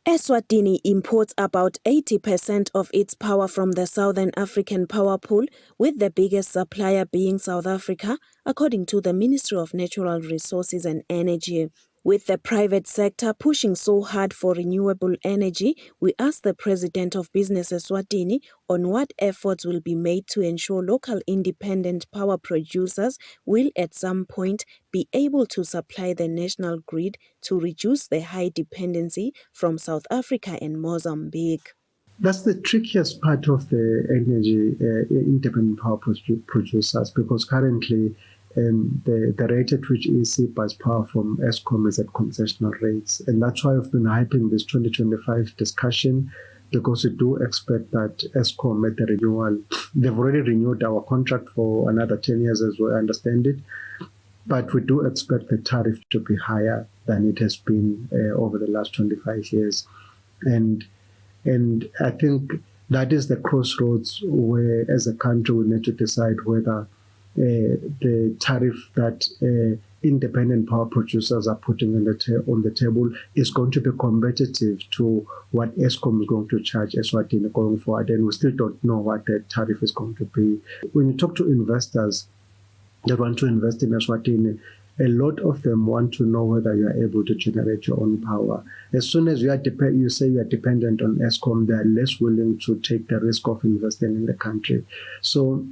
[SPEAKER 9] Eswatini imports about 80% of its power from the Southern African Power Pool, with the biggest supplier being South Africa, according to the Ministry of Natural Resources and Energy. With the private sector pushing so hard for renewable energy, we asked the President of Business Eswatini on what efforts will be made to ensure local independent power producers will at some point be able to supply the national grid to reduce the high dependency from South Africa and Mozambique.
[SPEAKER 7] That's the trickiest part of the energy independent power producers, because currently the rate at which EC buys power from Eskom is at concessional rates. And that's why I've been hyping this 2025 discussion, because we do expect that Eskom at the renewal, they've already renewed our contract for another 10 years as we understand it. but we do expect the tariff to be higher than it has been over the last 25 years. And I think that is the crossroads where, as a country, we need to decide whether the tariff that independent power producers are putting on the table is going to be competitive to what Eskom is going to charge Eswatini going forward. And we still don't know what the tariff is going to be. When you talk to investors that want to invest in Eswatini, a lot of them want to know whether you are able to generate your own power. As soon as you say you are dependent on Eskom, they are less willing to take the risk of investing in the country. So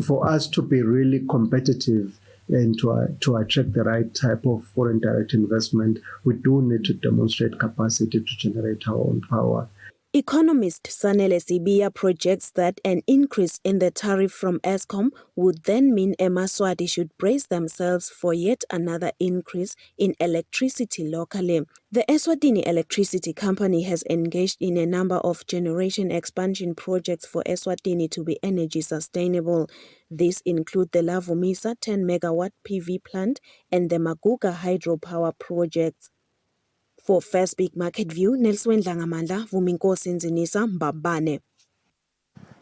[SPEAKER 7] for us to be really competitive and to attract the right type of foreign direct investment, we do need to demonstrate capacity to generate our own power.
[SPEAKER 9] Economist Sanele Sibiya projects that an increase in the tariff from Eskom would then mean Emaswati should brace themselves for yet another increase in electricity locally. The Eswatini Electricity Company has engaged in a number of generation expansion projects for Eswatini to be energy sustainable. These include the Lavumisa 10 megawatt PV plant and the Maguga hydropower projects. For First Big Market View, Nelson Dlangamandla, Vuminkosi Nzinisa, Mbabane.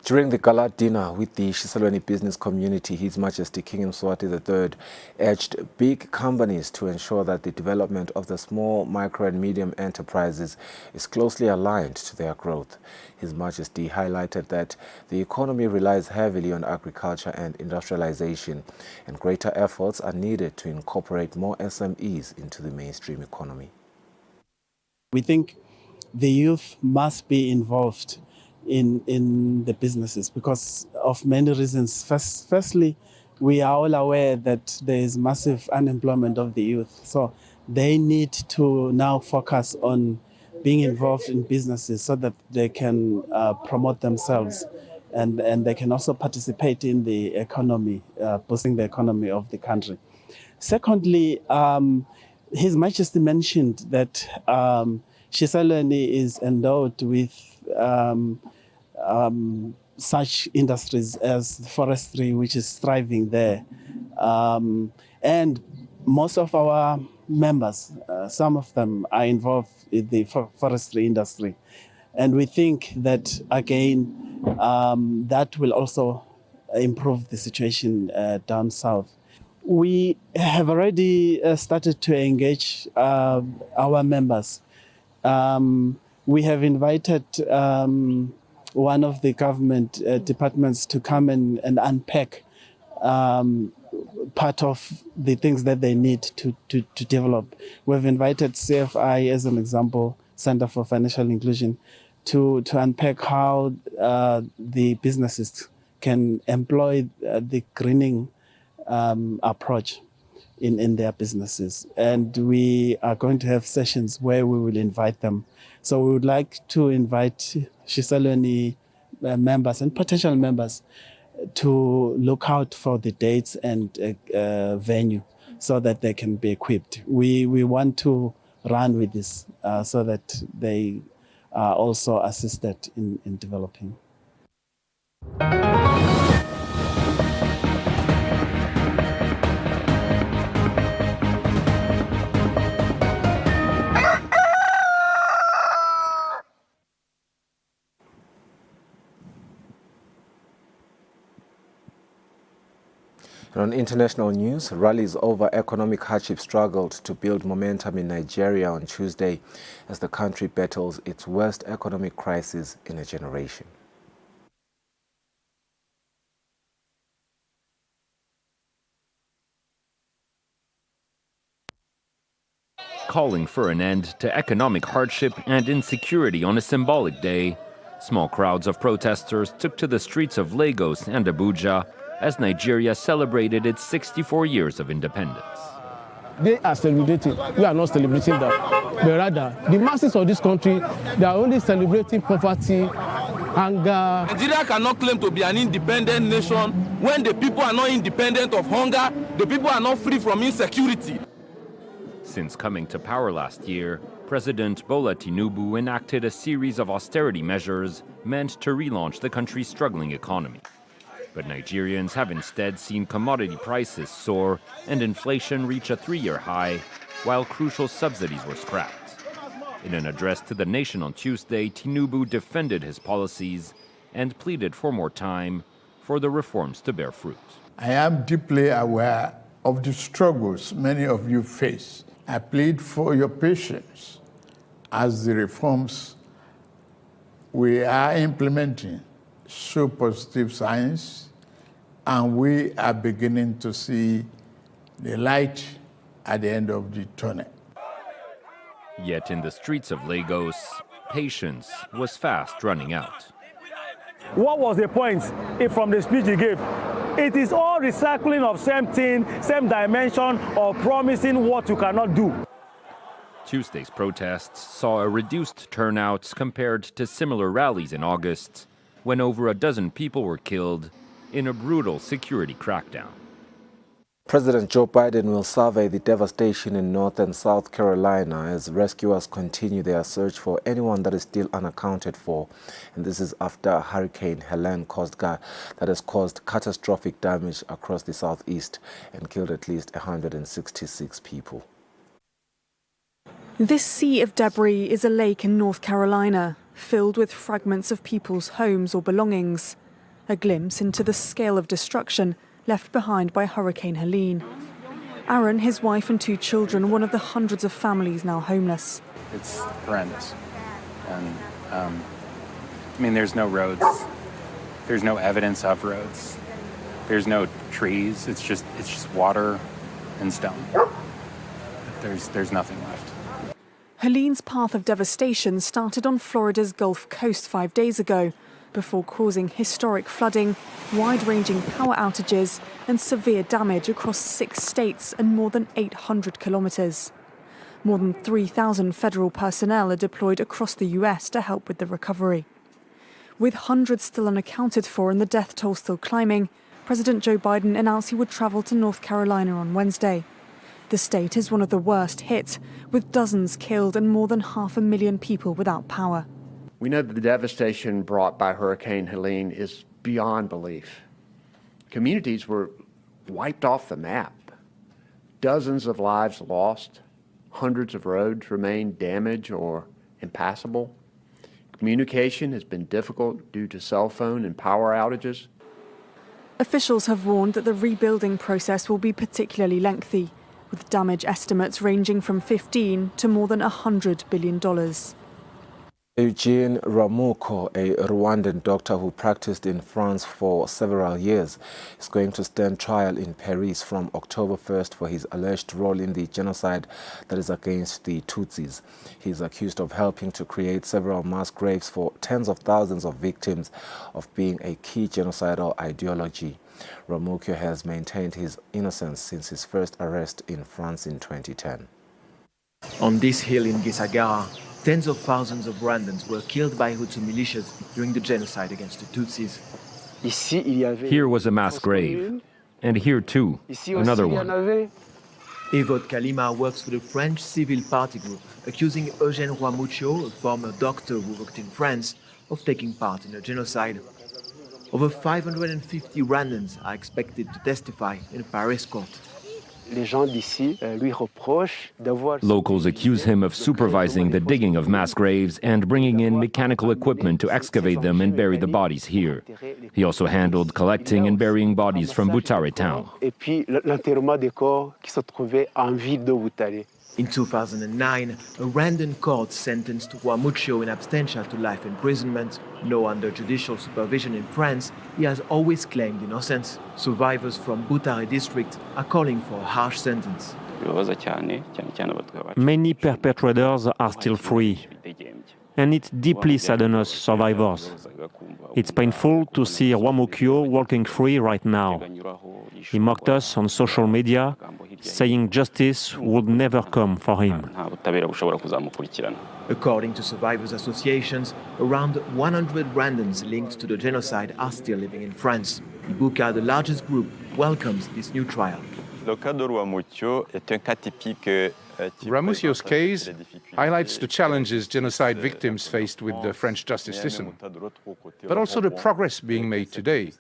[SPEAKER 2] During the gala dinner with the Shiselweni business community, His Majesty King Mswati III urged big companies to ensure that the development of the small, micro and medium enterprises is closely aligned to their growth. His Majesty highlighted that the economy relies heavily on agriculture and industrialization, and greater efforts are needed to incorporate more SMEs into the mainstream economy.
[SPEAKER 1] We think the youth must be involved in the businesses because of many reasons. Firstly, we are all aware that there is massive unemployment of the youth. So they need to now focus on being involved in businesses so that they can promote themselves and they can also participate in the economy, boosting the economy of the country. Secondly, His Majesty mentioned that Shiselweni is endowed with such industries as forestry, which is thriving there. And most of our members, some of them are involved in the forestry industry. And we think that, again, that will also improve the situation down south. We have already started to engage our members. We have invited one of the government departments to come and unpack part of the things that they need to develop. We've invited CFI, as an example, Center for Financial Inclusion, to unpack how the businesses can employ the greening approach in their businesses. And we are going to have sessions where we will invite them. So we would like to invite Shiselweni members and potential members to look out for the dates and venue so that they can be equipped. We want to run with this so that they are also assisted in developing.
[SPEAKER 2] On international news, rallies over economic hardship struggled to build momentum in Nigeria on Tuesday as the country battles its worst economic crisis in a generation.
[SPEAKER 5] Calling for an end to economic hardship and insecurity on a symbolic day, small crowds of protesters took to the streets of Lagos and Abuja as Nigeria celebrated its 64 years of independence.
[SPEAKER 8] They are celebrating. We are not celebrating that. But rather, the masses of this country, they are only celebrating poverty, hunger.
[SPEAKER 19] Nigeria cannot claim to be an independent nation when the people are not independent of hunger, the people are not free from insecurity.
[SPEAKER 5] Since coming to power last year, President Bola Tinubu enacted a series of austerity measures meant to relaunch the country's struggling economy. But Nigerians have instead seen commodity prices soar and inflation reach a 3-year high, while crucial subsidies were scrapped. In an address to the nation on Tuesday, Tinubu defended his policies and pleaded for more time for the reforms to bear fruit.
[SPEAKER 6] I am deeply aware of the struggles many of you face. I plead for your patience as the reforms we are implementing show positive signs, and we are beginning to see the light at the end of the tunnel.
[SPEAKER 5] Yet in the streets of Lagos, patience was fast running out.
[SPEAKER 22] What was the point if from the speech he gave? It is all recycling of same thing, same dimension of promising what you cannot do.
[SPEAKER 5] Tuesday's protests saw a reduced turnout compared to similar rallies in August, when over a dozen people were killed in a brutal security crackdown.
[SPEAKER 2] President Joe Biden will survey the devastation in North and South Carolina as rescuers continue their search for anyone that is still unaccounted for. And this is after Hurricane Helene that has caused catastrophic damage across the southeast and killed at least 166 people.
[SPEAKER 23] This sea of debris is a lake in North Carolina, filled with fragments of people's homes or belongings. A glimpse into the scale of destruction left behind by Hurricane Helene. Aaron, his wife and 2 children, one of the hundreds of families now homeless.
[SPEAKER 24] It's horrendous. And, I mean, there's no roads. There's no evidence of roads. There's no trees. It's just water and stone. There's nothing left.
[SPEAKER 23] Helene's path of devastation started on Florida's Gulf Coast 5 days ago, before causing historic flooding, wide-ranging power outages and severe damage across 6 states and more than 800 kilometres. More than 3,000 federal personnel are deployed across the US to help with the recovery. With hundreds still unaccounted for and the death toll still climbing, President Joe Biden announced he would travel to North Carolina on Wednesday. The state is one of the worst hit, with dozens killed and more than 500,000 people without power.
[SPEAKER 25] We know that the devastation brought by Hurricane Helene is beyond belief. Communities were wiped off the map. Dozens of lives lost. Hundreds of roads remain damaged or impassable. Communication has been difficult due to cell phone and power outages.
[SPEAKER 23] Officials have warned that the rebuilding process will be particularly lengthy, with damage estimates ranging from $15 to more than $100 billion.
[SPEAKER 2] Eugene Ramuko, a Rwandan doctor who practiced in France for several years, is going to stand trial in Paris from October 1st for his alleged role in the genocide that is against the Tutsis. He is accused of helping to create several mass graves for tens of thousands of victims of being a key genocidal ideology. Ramuko has maintained his innocence since his first arrest in France in 2010.
[SPEAKER 26] On this hill in Gisagara, tens of thousands of Rwandans were killed by Hutu militias during the genocide against the Tutsis.
[SPEAKER 5] Here was a mass grave, and here too, another one.
[SPEAKER 26] Evode Kalima works for the French Civil Party group, accusing Eugène Rwamucho, a former doctor who worked in France, of taking part in a genocide. Over 550 Rwandans are expected to testify in a Paris court.
[SPEAKER 5] Locals accuse him of supervising the digging of mass graves and bringing in mechanical equipment to excavate them and bury the bodies here. He also handled collecting and burying bodies from Butare town.
[SPEAKER 26] In 2009, a Rwandan court sentenced Rwamucho in absentia to life imprisonment. Now under judicial supervision in France, he has always claimed innocence. Survivors from Butare district are calling for a harsh sentence.
[SPEAKER 27] Many perpetrators are still free, and it deeply saddens us survivors. It's painful to see Rwamucho walking free right now. He mocked us on social media, saying justice would never come for him.
[SPEAKER 26] According to survivors' associations, around 100 Rwandans linked to the genocide are still living in France. Ibuka, the largest group, welcomes this new trial.
[SPEAKER 11] Ramusio's case highlights the challenges genocide victims faced with the French justice system, but also the progress being made today.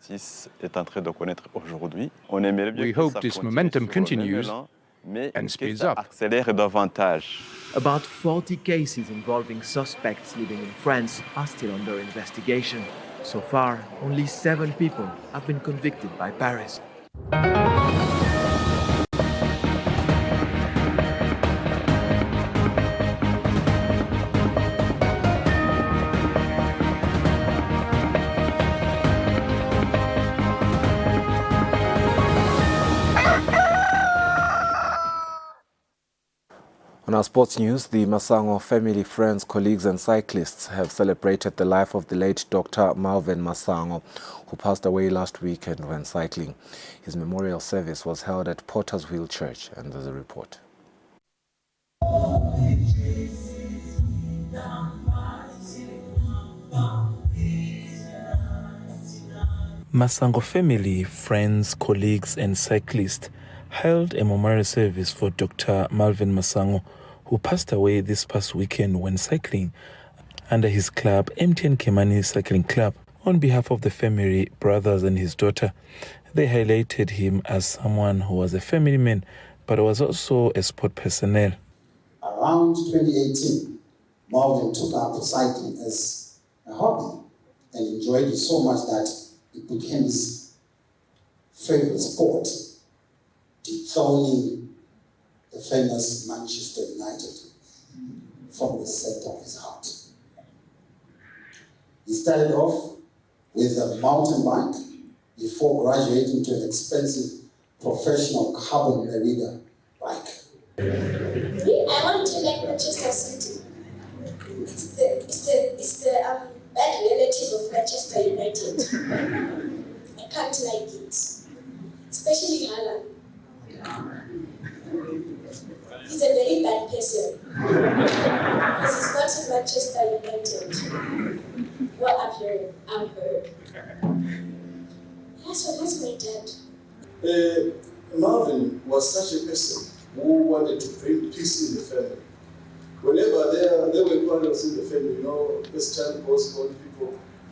[SPEAKER 11] We hope this momentum continues and speeds up.
[SPEAKER 26] About 40 cases involving suspects living in France are still under investigation. So far, only 7 people have been convicted by Paris.
[SPEAKER 2] On our sports news, the Masango family, friends, colleagues and cyclists have celebrated the life of the late Dr. Malvin Masango, who passed away last weekend when cycling. His memorial service was held at Potter's Wheel Church, and there's a report.
[SPEAKER 12] Masango family, friends, colleagues and cyclists held a memorial service for Dr. Malvin Masango, who passed away this past weekend when cycling under his club, MTN Kemani Cycling Club. On behalf of the family, brothers and his daughter, they highlighted him as someone who was a family man, but was also a sport personnel.
[SPEAKER 13] Around 2018, Malvin took up cycling as a hobby and enjoyed it so much that it became his favorite sport, dethroning the famous Manchester United from the center of his heart. He started off with a mountain bike before graduating to an expensive professional carbon Merida bike.
[SPEAKER 14] I want to like Manchester City. It's the bad relative of Manchester United. I can't like it, especially Haaland. He's a very bad person. He's not in Manchester United. What I've heard. Yeah, so that's my dad.
[SPEAKER 15] Marvin was such a person who wanted to bring peace in the family. Whenever there were quarrels in the family, you know, as time goes on, people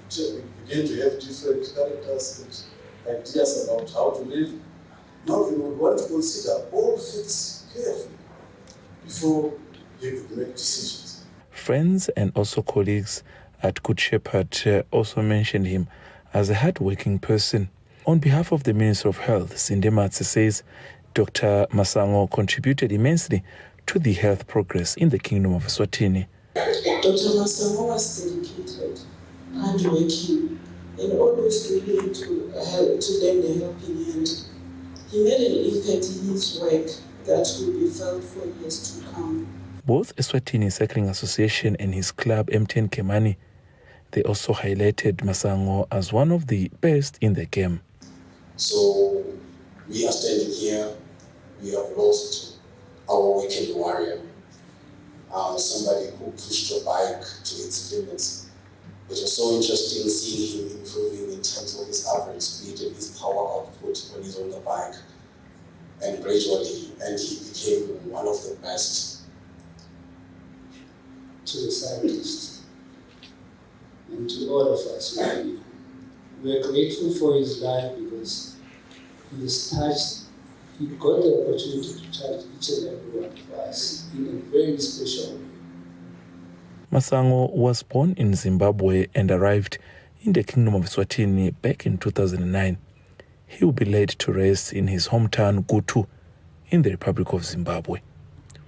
[SPEAKER 15] begin to have different characters and ideas about how to live. Marvin would want to consider all things carefully before he could make decisions.
[SPEAKER 12] Friends and also colleagues at Good Shepherd also mentioned him as a hard-working person. On behalf of the Minister of Health, Sinde Matse says Dr. Masango contributed immensely to the health progress in the Kingdom of Eswatini.
[SPEAKER 14] Dr. Masango was dedicated, hardworking, and always willing to lend a helping hand. He made an impact in his work that will be felt for years to come.
[SPEAKER 12] Both Eswatini Cycling Association and his club MTN Kemani, they also highlighted Masango as one of the best in the game.
[SPEAKER 13] So we are standing here, we have lost our weekend warrior, somebody who pushed your bike to its limits. It was so interesting seeing him improving in terms of his average speed and his power output when he's on the bike. And gradually, and he became one of the best. To the cyclists and to all of us, we are grateful for his life because he got the opportunity to touch each and every one of us in a very special way.
[SPEAKER 12] Masango was born in Zimbabwe and arrived in the Kingdom of Eswatini back in 2009. He will be laid to rest in his hometown, Gutu, in the Republic of Zimbabwe.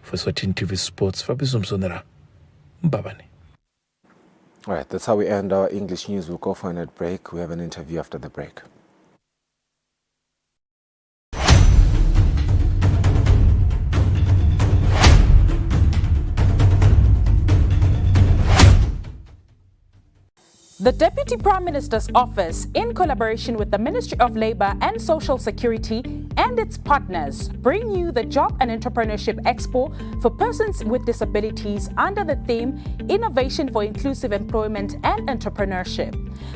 [SPEAKER 12] For Eswatini TV Sports, Fabrice Msonera, Mbabane.
[SPEAKER 2] All right, that's how we end our English news. We'll go for a net break. We have an interview after the break.
[SPEAKER 17] The Deputy Prime Minister's Office, in collaboration with the Ministry of Labour and Social Security and its partners, bring you the Job and Entrepreneurship Expo for persons with disabilities under the theme Innovation for Inclusive Employment and Entrepreneurship.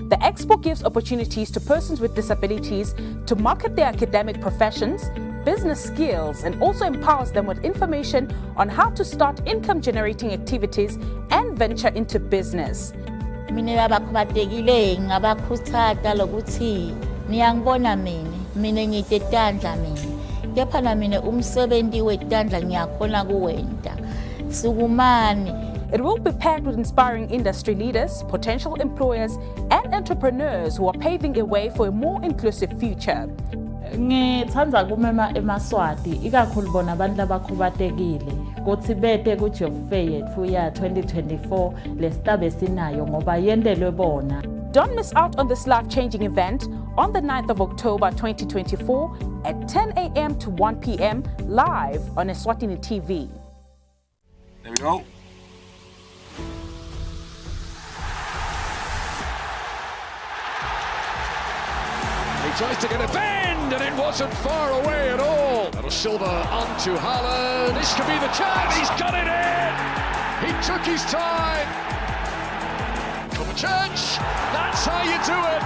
[SPEAKER 17] The expo gives opportunities to persons with disabilities to market their academic professions, business skills and also empowers them with information on how to start income-generating activities and venture into business.
[SPEAKER 3] Mina abakhubatekile ngabakhuthaza lokuthi niyangibona mina ngithetandla kepha na mina umsebenzi wetandla ngiyakhona kuwenta sukumani.
[SPEAKER 17] It will be packed with inspiring industry leaders, potential employers, and entrepreneurs who are paving a way for a more inclusive future.
[SPEAKER 4] Ngithanda kumema eMaswati ikakhulu bona abantu abakhubatekile kuthi bethe ku job fair yethu ya 2024 lesitabe sinayo ngoba yendelwe bona.
[SPEAKER 17] Don't miss out on this life-changing event on the 9th of October 2024 at 10 a.m. to 1 p.m. live on Eswatini TV.
[SPEAKER 10] There we go. He tries to get a bend, and it wasn't far away at all. Little Silva onto Haaland. This could be the chance. He's got it in. He took his time. Kovacic. That's how you do it.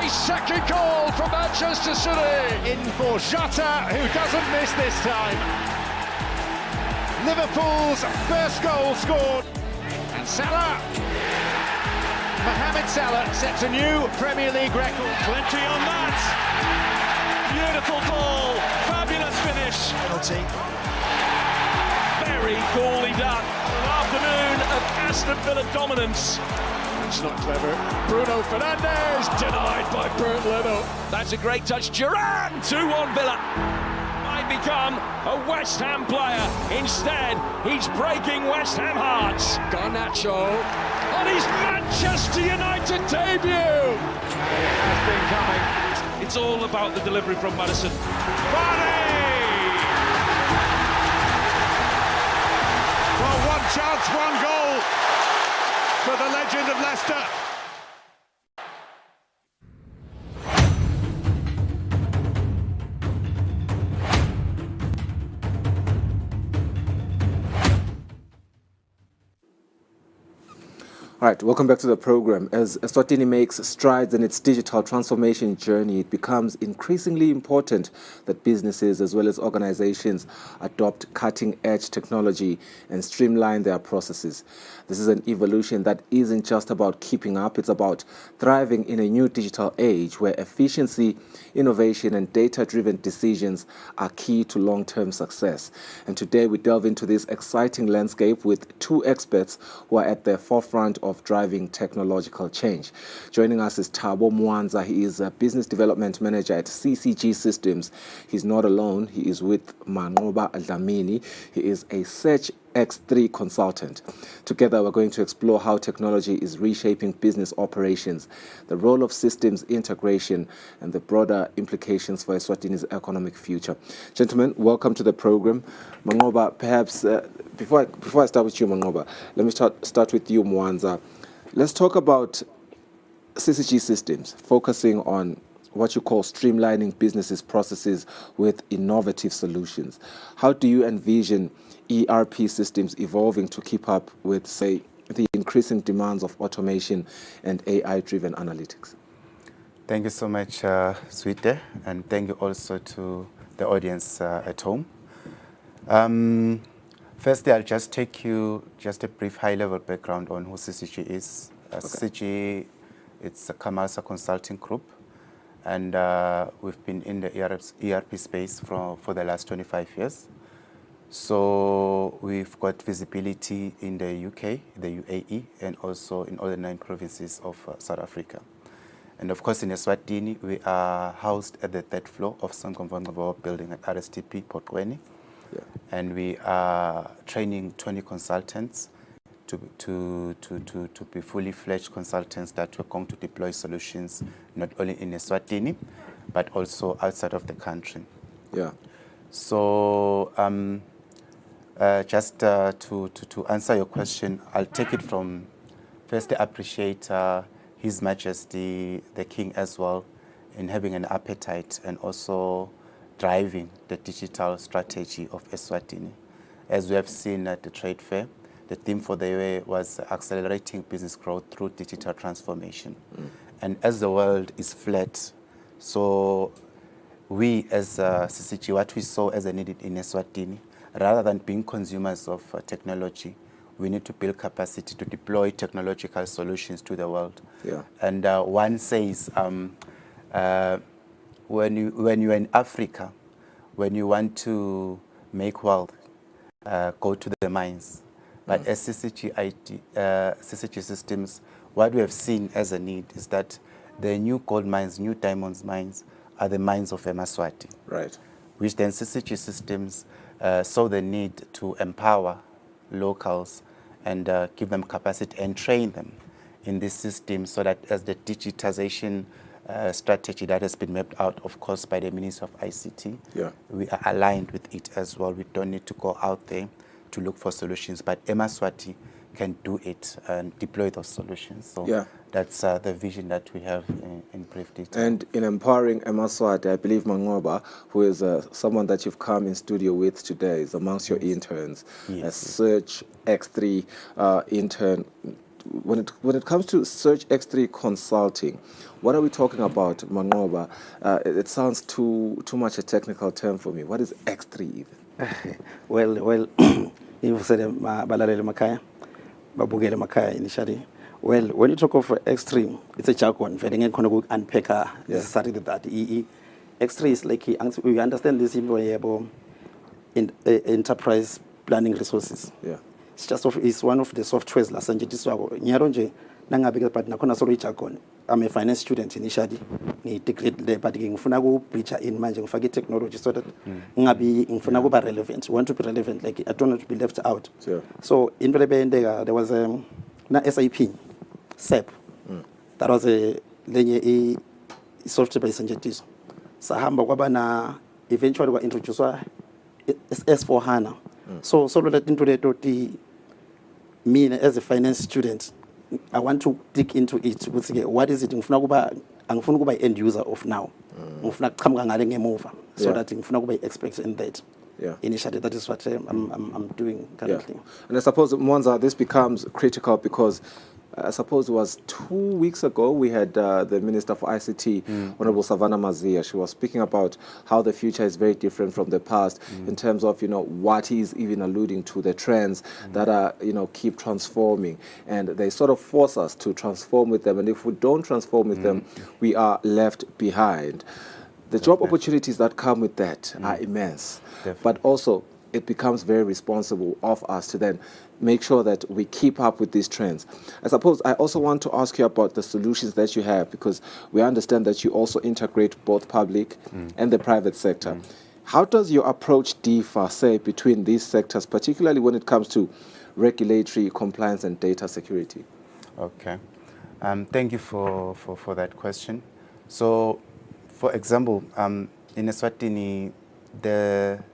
[SPEAKER 10] A second goal from Manchester City.
[SPEAKER 16] In for Jota, who doesn't miss this time. Liverpool's first goal scored.
[SPEAKER 10] And Salah.
[SPEAKER 16] Mohamed Salah sets a new Premier League record.
[SPEAKER 10] Plenty on that. Beautiful ball. Fabulous finish.
[SPEAKER 16] Penalty.
[SPEAKER 10] Very coolly done. An afternoon of Aston Villa dominance. It's not clever. Bruno Fernandes denied by Bernd Leno. That's a great touch. Duran 2-1 Villa. Might become a West Ham player. Instead, he's breaking West Ham hearts. Garnacho on his Manchester United debut.
[SPEAKER 16] It has been coming.
[SPEAKER 10] It's all about the delivery from Maddison.
[SPEAKER 16] Well, one chance, one goal for the legend of Leicester.
[SPEAKER 2] All right, welcome back to the program. As Eswatini makes strides in its digital transformation journey, it becomes increasingly important that businesses as well as organizations adopt cutting-edge technology and streamline their processes. This is an evolution that isn't just about keeping up, it's about thriving in a new digital age where efficiency, innovation, and data-driven decisions are key to long-term success. And today we delve into this exciting landscape with two experts who are at the forefront of driving technological change. Joining us is Thabo Mwanza. He is a business development manager at CCG Systems. He's not alone. He is with Manqoba Dlamini. He is a Search X3 consultant. Together, we're going to explore how technology is reshaping business operations, the role of systems integration, and the broader implications for Eswatini's economic future. Gentlemen, welcome to the program. Manqoba, perhaps before I start with you, Manqoba, let me start with you, Mwanza. Let's talk about CCG Systems, focusing on what you call streamlining businesses' processes with innovative solutions. How do you envision ERP systems evolving to keep up with, say, the increasing demands of automation and AI-driven analytics?
[SPEAKER 18] Thank you so much, Sweete, and thank you also to the audience at home. Firstly, I'll just take you just a brief high-level background on who CCG is. CCG, it's a commercial consulting group, and we've been in the ERP space for the last 25 years. So we've got visibility in the UK, the UAE, and also in all the 9 provinces of South Africa. And of course, in Eswatini, we are housed at the 3rd floor of Sankomvangabo building at RSTP, Potweni. Yeah. And we are training 20 consultants to be fully fledged consultants that are going to deploy solutions not only in Eswatini, but also outside of the country.
[SPEAKER 2] Yeah.
[SPEAKER 18] So just to answer your question, I'll take it from first to appreciate His Majesty the King as well in having an appetite and also driving the digital strategy of Eswatini. As we have seen at the trade fair, the theme for the year was accelerating business growth through digital transformation. And as the world is flat, so we as CCG, what we saw as a need in Eswatini, rather than being consumers of technology, we need to build capacity to deploy technological solutions to the world.
[SPEAKER 2] Yeah.
[SPEAKER 18] And one says, when you're in Africa, when you want to make wealth, go to the mines. But as CCG systems, what we have seen as a need is that the new gold mines, new diamonds mines, are the mines of Eswatini.
[SPEAKER 2] Right.
[SPEAKER 18] Which then CCG systems saw the need to empower locals and give them capacity and train them in this system so that as the digitization strategy that has been mapped out, of course, by the Minister of ICT,
[SPEAKER 2] yeah,
[SPEAKER 18] we are aligned with it as well. We don't need to go out there to look for solutions, but Eswatini can do it and deploy those solutions. So
[SPEAKER 2] yeah,
[SPEAKER 18] that's the vision that we have in brief detail.
[SPEAKER 2] And in empowering Eswatini, I believe Mangoba, who is someone that you've come in studio with today, is amongst your interns, a Search X3 intern. When it comes to Search X3 consulting, what are we talking about, Mangoba? It sounds too much a technical term for me. What is X3 even?
[SPEAKER 1] Well, you said balalele makaya, babugele makaya initially. Well, when you talk of X3, it's a jargon. Very ngekho unpack necessarily that X3 is like we understand this in enterprise planning resources.
[SPEAKER 2] Yeah.
[SPEAKER 1] It's one of the softwares la sanjetiswako. Nyaro nje nangabe but nakhona solo jargon. I'm a finance student initially. Ni degree le but ngifuna ku breach in manje ngifake technology so that ngabi ngifuna kuba relevant. Want to be relevant, like I don't want to be left out.
[SPEAKER 2] Sure.
[SPEAKER 1] So in there was na SAP SAP. That was a lenye software by sanjetiso. Sahamba kwaba na eventually wa introduce S4 HANA. So that into the me as a finance student, I want to dig into it. What is it? I'm going to be end user of now. So that I'm going to be expert in that.
[SPEAKER 2] Yeah.
[SPEAKER 1] Initially, that is what I'm doing currently.
[SPEAKER 2] Yeah. And I suppose, Mwanza, this becomes critical because I suppose it was 2 weeks ago we had the Minister for ICT, Honorable Savannah Mazia. She was speaking about how the future is very different from the past in terms of, what he's even alluding to, the trends that are, keep transforming. And they sort of force us to transform with them. And if we don't transform with them, we are left behind. The job opportunities that come with that are immense. But also, it becomes very responsible of us to then make sure that we keep up with these trends. I suppose I also want to ask you about the solutions that you have, because we understand that you also integrate both public and the private sector. How does your approach differ, say, between these sectors, particularly when it comes to regulatory compliance and data security?
[SPEAKER 18] Okay. Thank you for that question. So, for example, in Eswatini, there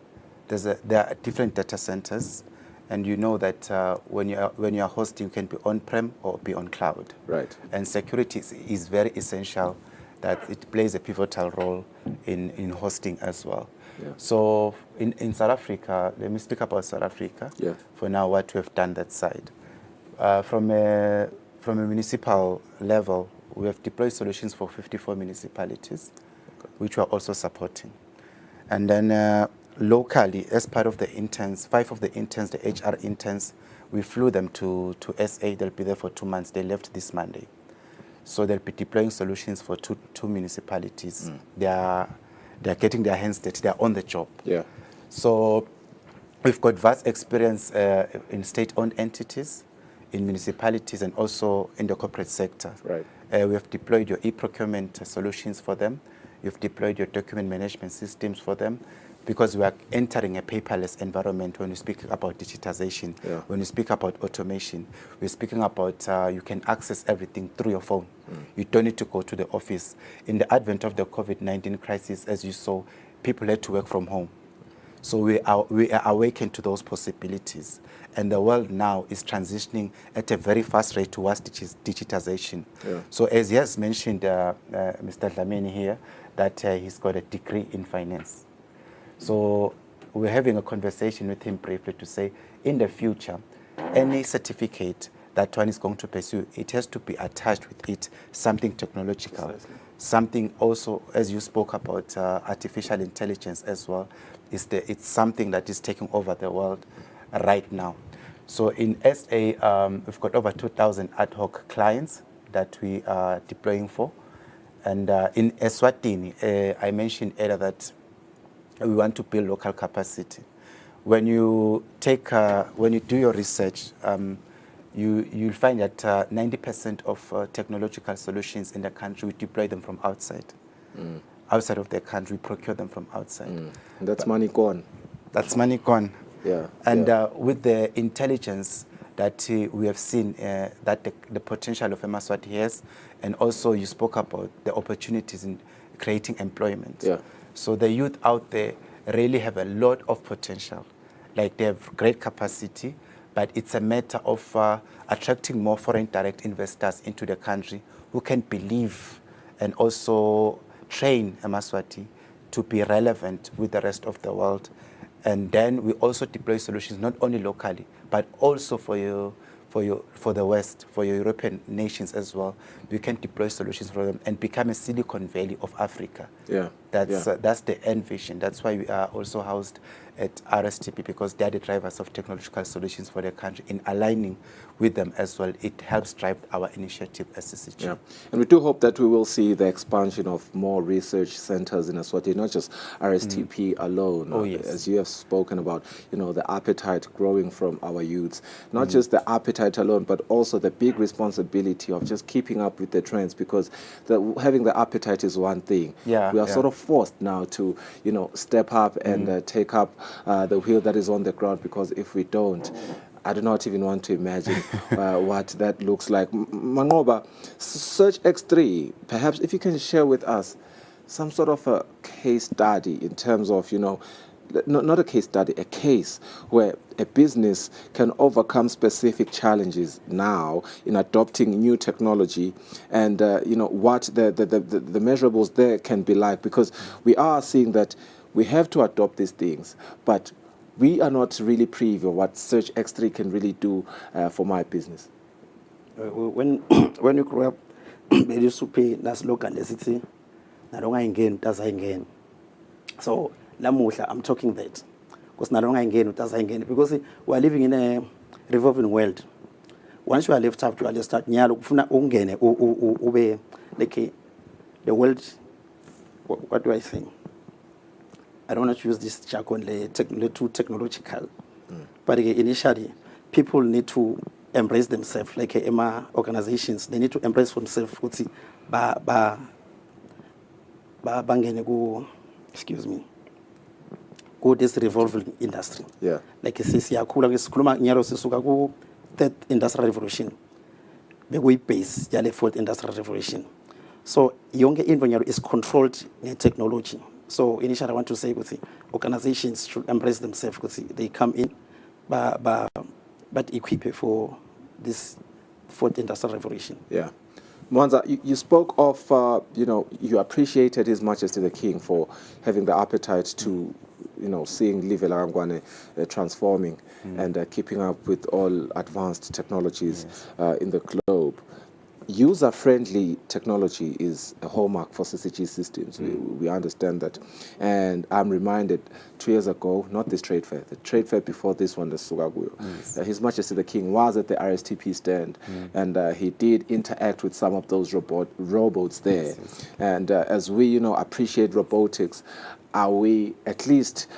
[SPEAKER 18] are different data centers, and you know that when you are hosting, you can be on-prem or be on cloud.
[SPEAKER 2] Right.
[SPEAKER 18] And security is very essential, that it plays a pivotal role in hosting as well.
[SPEAKER 2] Yeah.
[SPEAKER 18] So in South Africa, let me speak about South Africa.
[SPEAKER 2] Yeah.
[SPEAKER 18] For now, what we have done that side. From a municipal level, we have deployed solutions for 54 municipalities, which we are also supporting. And then locally, as part of the interns, 5 of the interns, the HR interns, we flew them to SA. They'll be there for 2 months. They left this Monday. So they'll be deploying solutions for two municipalities. They're getting their hands dirty. They're on the job.
[SPEAKER 2] Yeah.
[SPEAKER 18] So we've got vast experience in state-owned entities, in municipalities, and also in the corporate sector.
[SPEAKER 2] Right.
[SPEAKER 18] We have deployed your e-procurement solutions for them. You've deployed your document management systems for them, because we are entering a paperless environment when we speak about digitization.
[SPEAKER 2] Yeah.
[SPEAKER 18] When we speak about automation, we're speaking about you can access everything through your phone. You don't need to go to the office. In the advent of the COVID-19 crisis, as you saw, people had to work from home. So we are awakened to those possibilities. And the world now is transitioning at a very fast rate towards digitization.
[SPEAKER 2] Yeah.
[SPEAKER 18] So as he has mentioned, Mr. Dlamini here, that he's got a degree in finance. So we're having a conversation with him briefly to say, in the future, any certificate that one is going to pursue, it has to be attached with it something technological, something also, as you spoke about artificial intelligence as well, it's something that is taking over the world right now. So in SA, we've got over 2,000 ad hoc clients that we are deploying for. And in Eswatini, I mentioned earlier that we want to build local capacity. When you do your research, you'll find that 90% of technological solutions in the country, we deploy them from outside. Outside of the country, we procure them from outside.
[SPEAKER 2] That's money gone.
[SPEAKER 18] That's money gone.
[SPEAKER 2] Yeah.
[SPEAKER 18] And with the intelligence that we have seen, that the potential of Eswatini has, and also you spoke about the opportunities in creating employment.
[SPEAKER 2] Yeah.
[SPEAKER 18] So the youth out there really have a lot of potential. Like they have great capacity, but it's a matter of attracting more foreign direct investors into the country who can believe and also train Eswatini to be relevant with the rest of the world. And then we also deploy solutions not only locally, but also for the West, for your European nations as well. We can deploy solutions for them and become a Silicon Valley of Africa.
[SPEAKER 2] Yeah.
[SPEAKER 18] That's the end vision. That's why we are also housed at RSTP, because they are the drivers of technological solutions for the country. In aligning with them as well, it helps drive our initiative as CCG.
[SPEAKER 2] Yeah. And we do hope that we will see the expansion of more research centers in Eswatini, not just RSTP alone.
[SPEAKER 18] Oh, yes.
[SPEAKER 2] As you have spoken about, the appetite growing from our youths. Not just the appetite alone, but also the big responsibility of just keeping up with the trends, because having the appetite is one thing.
[SPEAKER 18] Yeah,
[SPEAKER 2] we are sort of forced now to, step up and take up the wheel that is on the ground, because if we don't, I do not even want to imagine what that looks like. Mangoba, Search X3, perhaps if you can share with us some sort of a case study in terms of, not a case study, a case where a business can overcome specific challenges now in adopting new technology, and what the measurables there can be like, because we are seeing that we have to adopt these things, but we are not really privy of what Search X3 can really do for my business.
[SPEAKER 1] When you grow up, they used to pay nas local city, again. So lamuhla, I'm talking that because we are living in a revolving world. Once you are left out, you are just start like the world. What do I say? I don't want to use this jargon, too technological. But initially, people need to embrace themselves, like organizations. They need to embrace themselves. Excuse me. Go this revolving industry.
[SPEAKER 2] Yeah.
[SPEAKER 1] Like third industrial revolution. We base the fourth industrial revolution. So younger environment is controlled in technology. So initially, I want to say, organizations should embrace themselves. They come in, but equipped for this fourth industrial revolution.
[SPEAKER 2] Yeah. Mwanza, you spoke of, you appreciated His Majesty the King for having the appetite to, seeing Live Larangwane transforming and keeping up with all advanced technologies in the globe. User-friendly technology is a hallmark for CCG systems. We understand that. And I'm reminded 2 years ago, not this trade fair, the trade fair before this one, the Sugaguyo, His Majesty the King was at the RSTP stand, and he did interact with some of those robots there. And as we, appreciate robotics, are we at least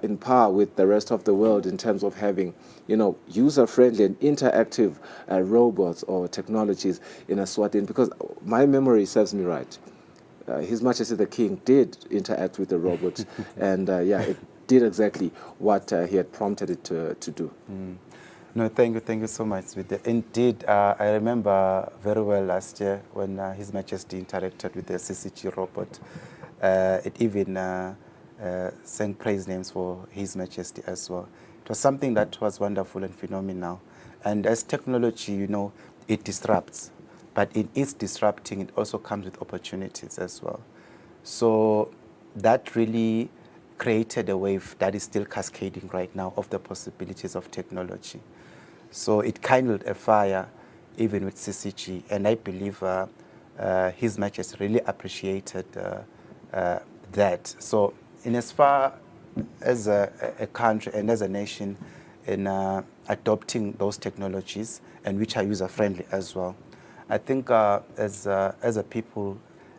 [SPEAKER 2] in par with the rest of the world in terms of having user-friendly and interactive robots or technologies in Eswatini? Because my memory serves me right. His Majesty the King did interact with the robot, and it did exactly what he had prompted it to do.
[SPEAKER 18] No, thank you so much. Indeed, I remember very well last year when His Majesty interacted with the CCG robot. It even sang praise names for His Majesty as well. It was something that was wonderful and phenomenal. And as technology, it disrupts. But in its disrupting, it also comes with opportunities as well. So that really created a wave that is still cascading right now of the possibilities of technology. So it kindled a fire even with CCG. And I believe His Majesty really appreciated that. So in as far as a country and as a nation in adopting those technologies and which are user-friendly as well, I think as a people,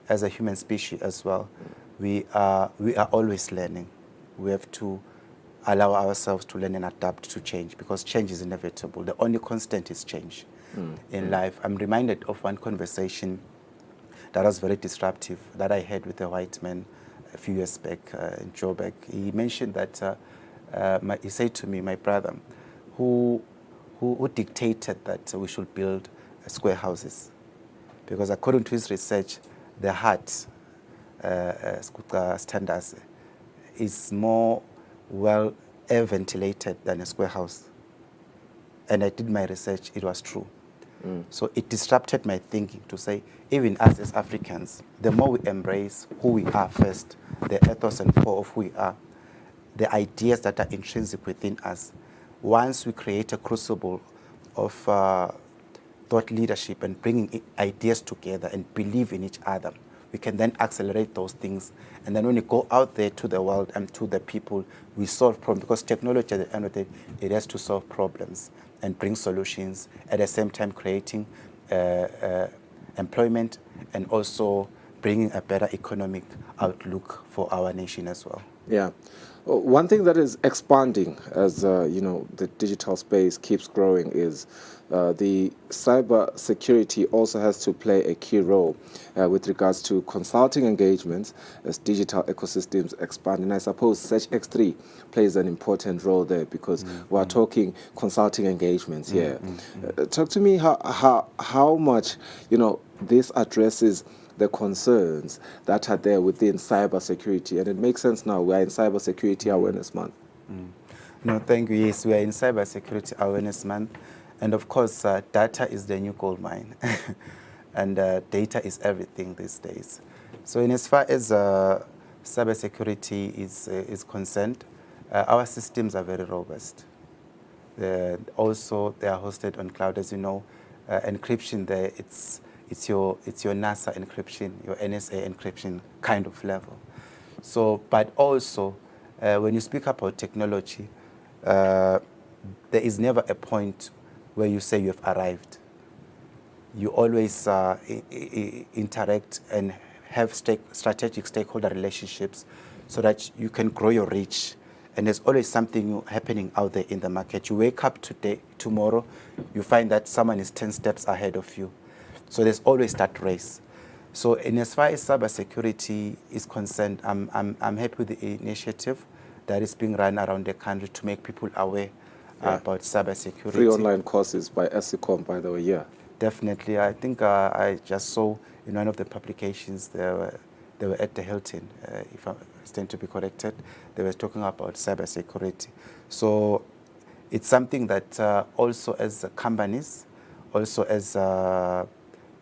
[SPEAKER 18] as a human species as well, we are always learning. We have to allow ourselves to learn and adapt to change, because change is inevitable. The only constant is change in life. I'm reminded of one conversation that was very disruptive that I had with a white man a few years back in Joburg. He mentioned that, he said to me, my brother, who dictated that we should build square houses, because according to his research, the heart standards is more well air ventilated than a square house. And I did my research, it was true. So it disrupted my thinking to say, even us as Africans, the more we embrace who we are first, the ethos and core of who we are, the ideas that are intrinsic within us, once we create a crucible of thought leadership and bringing ideas together and believe in each other, we can then accelerate those things. And then when we go out there to the world and to the people, we solve problems, because technology at the end of the day, it has to solve problems and bring solutions, at the same time creating employment and also bringing a better economic outlook for our nation as well.
[SPEAKER 2] Yeah. One thing that is expanding as the digital space keeps growing is the cyber security also has to play a key role with regards to consulting engagements as digital ecosystems expand. And I suppose Search X3 plays an important role there, because we're talking consulting engagements here. Talk to me how much this addresses the concerns that are there within cybersecurity. And it makes sense now, we're in Cybersecurity Awareness Month.
[SPEAKER 18] No, thank you. Yes, we are in Cybersecurity Awareness Month. And of course, data is the new gold mine. And data is everything these days. So in as far as cybersecurity is concerned, our systems are very robust. Also, they are hosted on cloud. As you know, encryption there, it's your NASA encryption, your NSA encryption kind of level. So, but also, when you speak about technology, there is never a point where you say you have arrived. You always interact and have strategic stakeholder relationships so that you can grow your reach. And there's always something new happening out there in the market. You wake up today, tomorrow, you find that someone is 10 steps ahead of you. So there's always that race. So in as far as cybersecurity is concerned, I'm happy with the initiative that is being run around the country to make people aware about cybersecurity.
[SPEAKER 2] Free online courses by ESICOM, by the way, yeah.
[SPEAKER 18] Definitely. I think I just saw in one of the publications they were at the Hilton, if I stand to be corrected, they were talking about cybersecurity. So it's something that also as companies, also as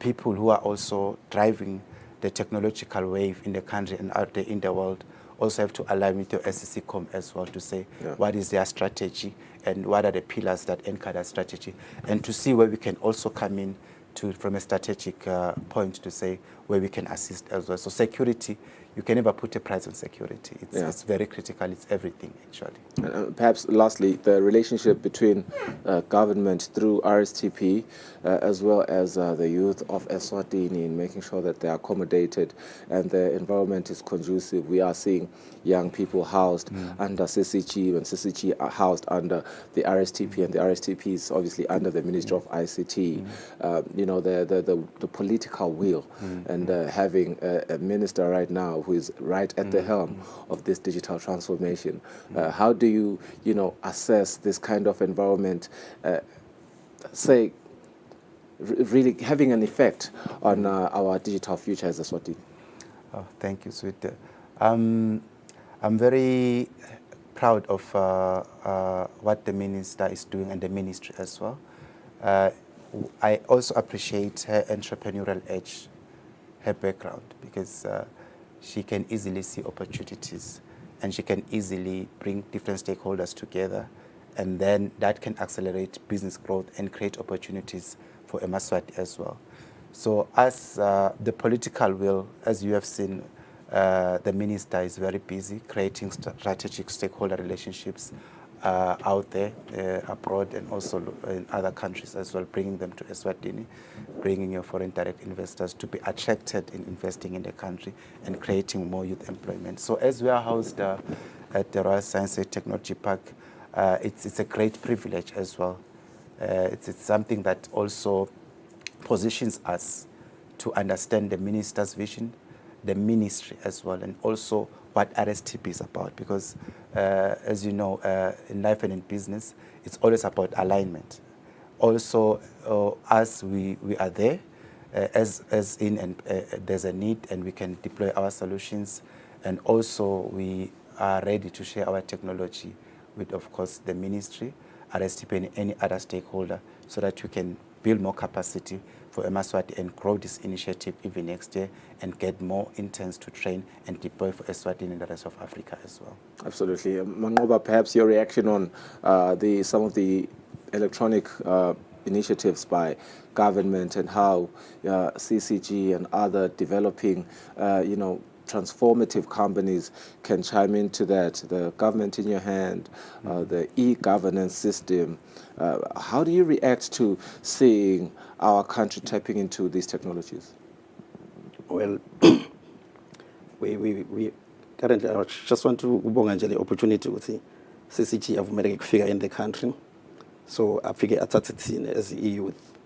[SPEAKER 18] people who are also driving the technological wave in the country and out there in the world, also have to align with your SECCOM as well to say what is their strategy and what are the pillars that anchor that strategy, and to see where we can also come in from a strategic point to say where we can assist as well. So security, you can never put a price on security. It's very critical. It's everything, actually.
[SPEAKER 2] Perhaps lastly, the relationship between government through RSTP as well as the youth of Eswatini in making sure that they're accommodated and the environment is conducive. We are seeing young people housed under CCG, and CCG are housed under the RSTP, and the RSTP is obviously under the Ministry of ICT. The political will and having a minister right now who is right at the helm of this digital transformation. How do you, assess this kind of environment, really having an effect on our digital future as a Eswatini?
[SPEAKER 18] Oh, thank you, sweet. I'm very proud of what the minister is doing and the ministry as well. I also appreciate her entrepreneurial edge, her background, because she can easily see opportunities and she can easily bring different stakeholders together, and then that can accelerate business growth and create opportunities for Eswatini as well. So as the political will, as you have seen, the minister is very busy creating strategic stakeholder relationships out there, abroad, and also in other countries as well, bringing them to Eswatini, bringing your foreign direct investors to be attracted in investing in the country and creating more youth employment. So as we are housed at the Royal Science and Technology Park, it's a great privilege as well. It's something that also positions us to understand the minister's vision, the ministry as well, and also what RSTP is about. Because as you know, in life and in business, it's always about alignment. Also, as we are there, as in and there's a need and we can deploy our solutions, and also we are ready to share our technology with, of course, the ministry, RSTP, and any other stakeholder, so that we can build more capacity for Eswatini and grow this initiative even next year and get more interns to train and deploy for Eswatini and the rest of Africa as well.
[SPEAKER 2] Absolutely. Mangoba, perhaps your reaction on some of the electronic initiatives by government and how CCG and other developing, transformative companies can chime into that, the government in your hand, the e-governance system. How do you react to seeing our country tapping into these technologies?
[SPEAKER 1] Well, we currently, I just want to ubonga nje le opportunity ukuthi CCG avumeleke kufika in the country. So afike athathe thina as youth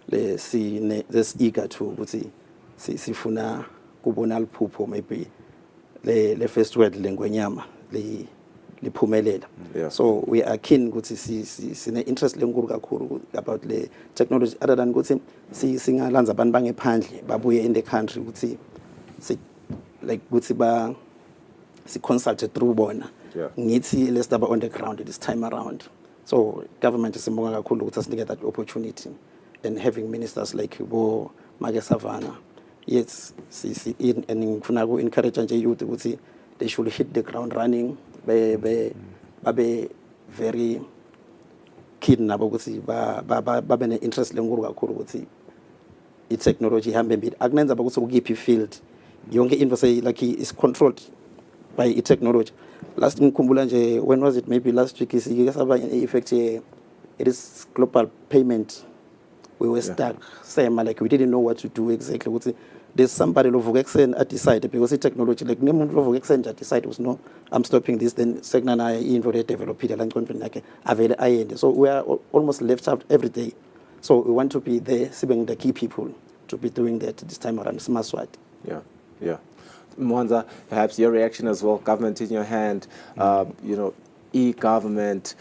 [SPEAKER 1] less eager to ukuthi sifuna kubona liphupho maybe le first word lengwenyama liphumelela. So we are keen ukuthi sine interest lenkulu kakhulu about le technology, other than ukuthi singalanza abantu bangephandle babuye in the country ukuthi ukuthi si consult through bona. Ngithi let's start on the ground this time around. So government is sibonga kakhulu ukuthi asinike that opportunity, and having ministers like Bo Mage Savannah. Yes, and ngifuna ku encourage nje youth ukuthi they should hit the ground running, be very keen nabo ukuthi babe ne interest lenkulu kakhulu ukuthi I technology ihambe mbili. Akunenza ukuthi ukuphi field yonke into say like is controlled by I technology. Last ngikhumbula nje, when was it, maybe last week, is effect it is global payment. We were stuck, same like we didn't know what to do exactly. There's somebody lovuka exen at decide because the technology like name lovuka exen at decide was no, I'm stopping this, then segna na involved develop it and like avail end. So we are almost left out every day. So we want to be there, seeing the key people to be doing that this time around. Smart SWAT.
[SPEAKER 2] Yeah. Mwanza, perhaps your reaction as well, government in your hand, e-government.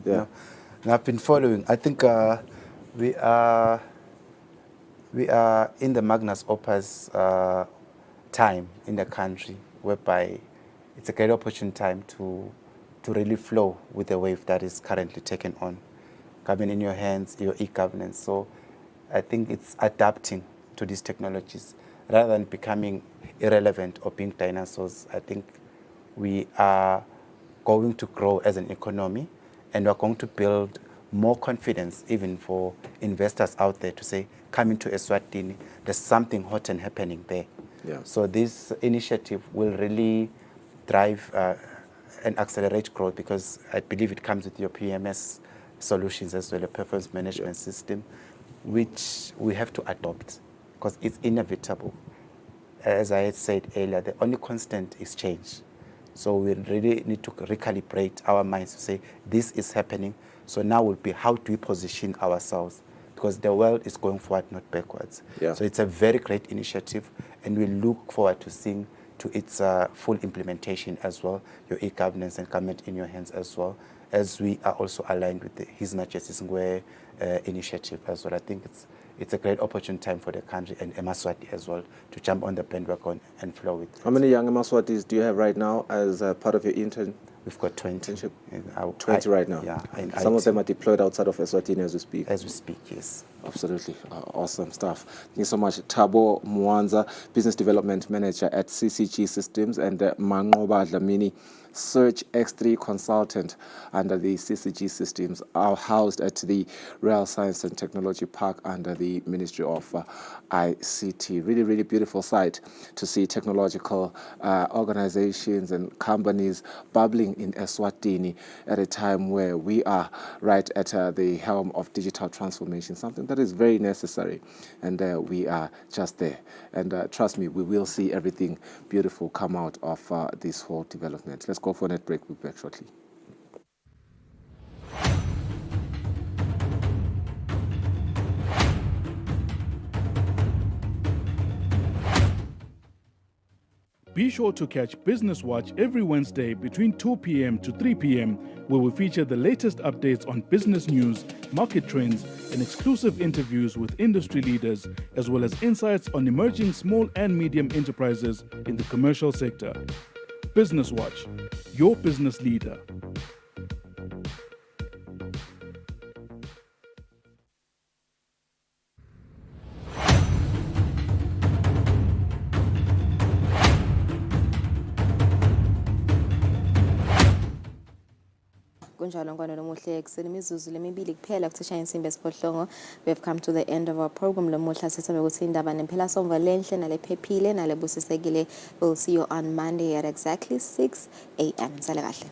[SPEAKER 18] Yeah. And I've been following. I think we are in the Magnus Opus time in the country, whereby it's a great opportune time to really flow with the wave that is currently taken on. Government in your hands, your e-governance. So I think it's adapting to these technologies rather than becoming irrelevant or being dinosaurs. I think we are going to grow as an economy, and we're going to build more confidence even for investors out there to say, come into Eswatini, there's something hot and happening there. So this initiative will really drive and accelerate growth, because I believe it comes with your PMS solutions as well, a performance management system, which we have to adopt because it's inevitable. As I had said earlier, the only constant is change. So we really need to recalibrate our minds to say, this is happening. So now will be, how do we position ourselves? Because the world is going forward, not backwards. So it's a very great initiative, and we look forward to seeing to its full implementation as well, your e-governance and government in your hands as well, as we are also aligned with His Majesty's Ngwe initiative as well. I think it's a great opportune time for the country and Eswatini as well to jump on the bandwagon and flow with it.
[SPEAKER 2] How many young Eswatis do you have right now as part of your intern?
[SPEAKER 18] We've got 20.
[SPEAKER 2] Internship? 20 right now?
[SPEAKER 18] Yeah.
[SPEAKER 2] Some of them are deployed outside of Eswatini as we speak?
[SPEAKER 18] As we speak, yes.
[SPEAKER 2] Absolutely. Awesome stuff. Thank you so much. Thabo Mwanza, Business Development Manager at CCG Systems, and Mangoba Dlamini, Search X3 Consultant under the CCG Systems, are housed at the Real Science and Technology Park under the Ministry of ICT. Really, really beautiful sight to see technological organizations and companies bubbling in Eswatini at a time where we are right at the helm of digital transformation, something that is very necessary, and we are just there. And trust me, we will see everything beautiful come out of this whole development. Let's go for a net break. We'll be back shortly.
[SPEAKER 6] Be sure to catch Business Watch every Wednesday between 2 p.m. to 3 p.m., where we feature the latest updates on business news, market trends, and exclusive interviews with industry leaders, as well as insights on emerging small and medium enterprises in the commercial sector. Business Watch, your business leader.
[SPEAKER 7] kunjalo ngwane lomuhle ekuseni imizuzu lemibili kuphela kuthishaya insimbi esiphohlongo. We have come to the end of our program lomuhla sithembe ukuthi indaba nemphela somva lenhle nalephephile nalebusisekile. We'll see you on Monday at exactly 6 a.m. Sale kahle.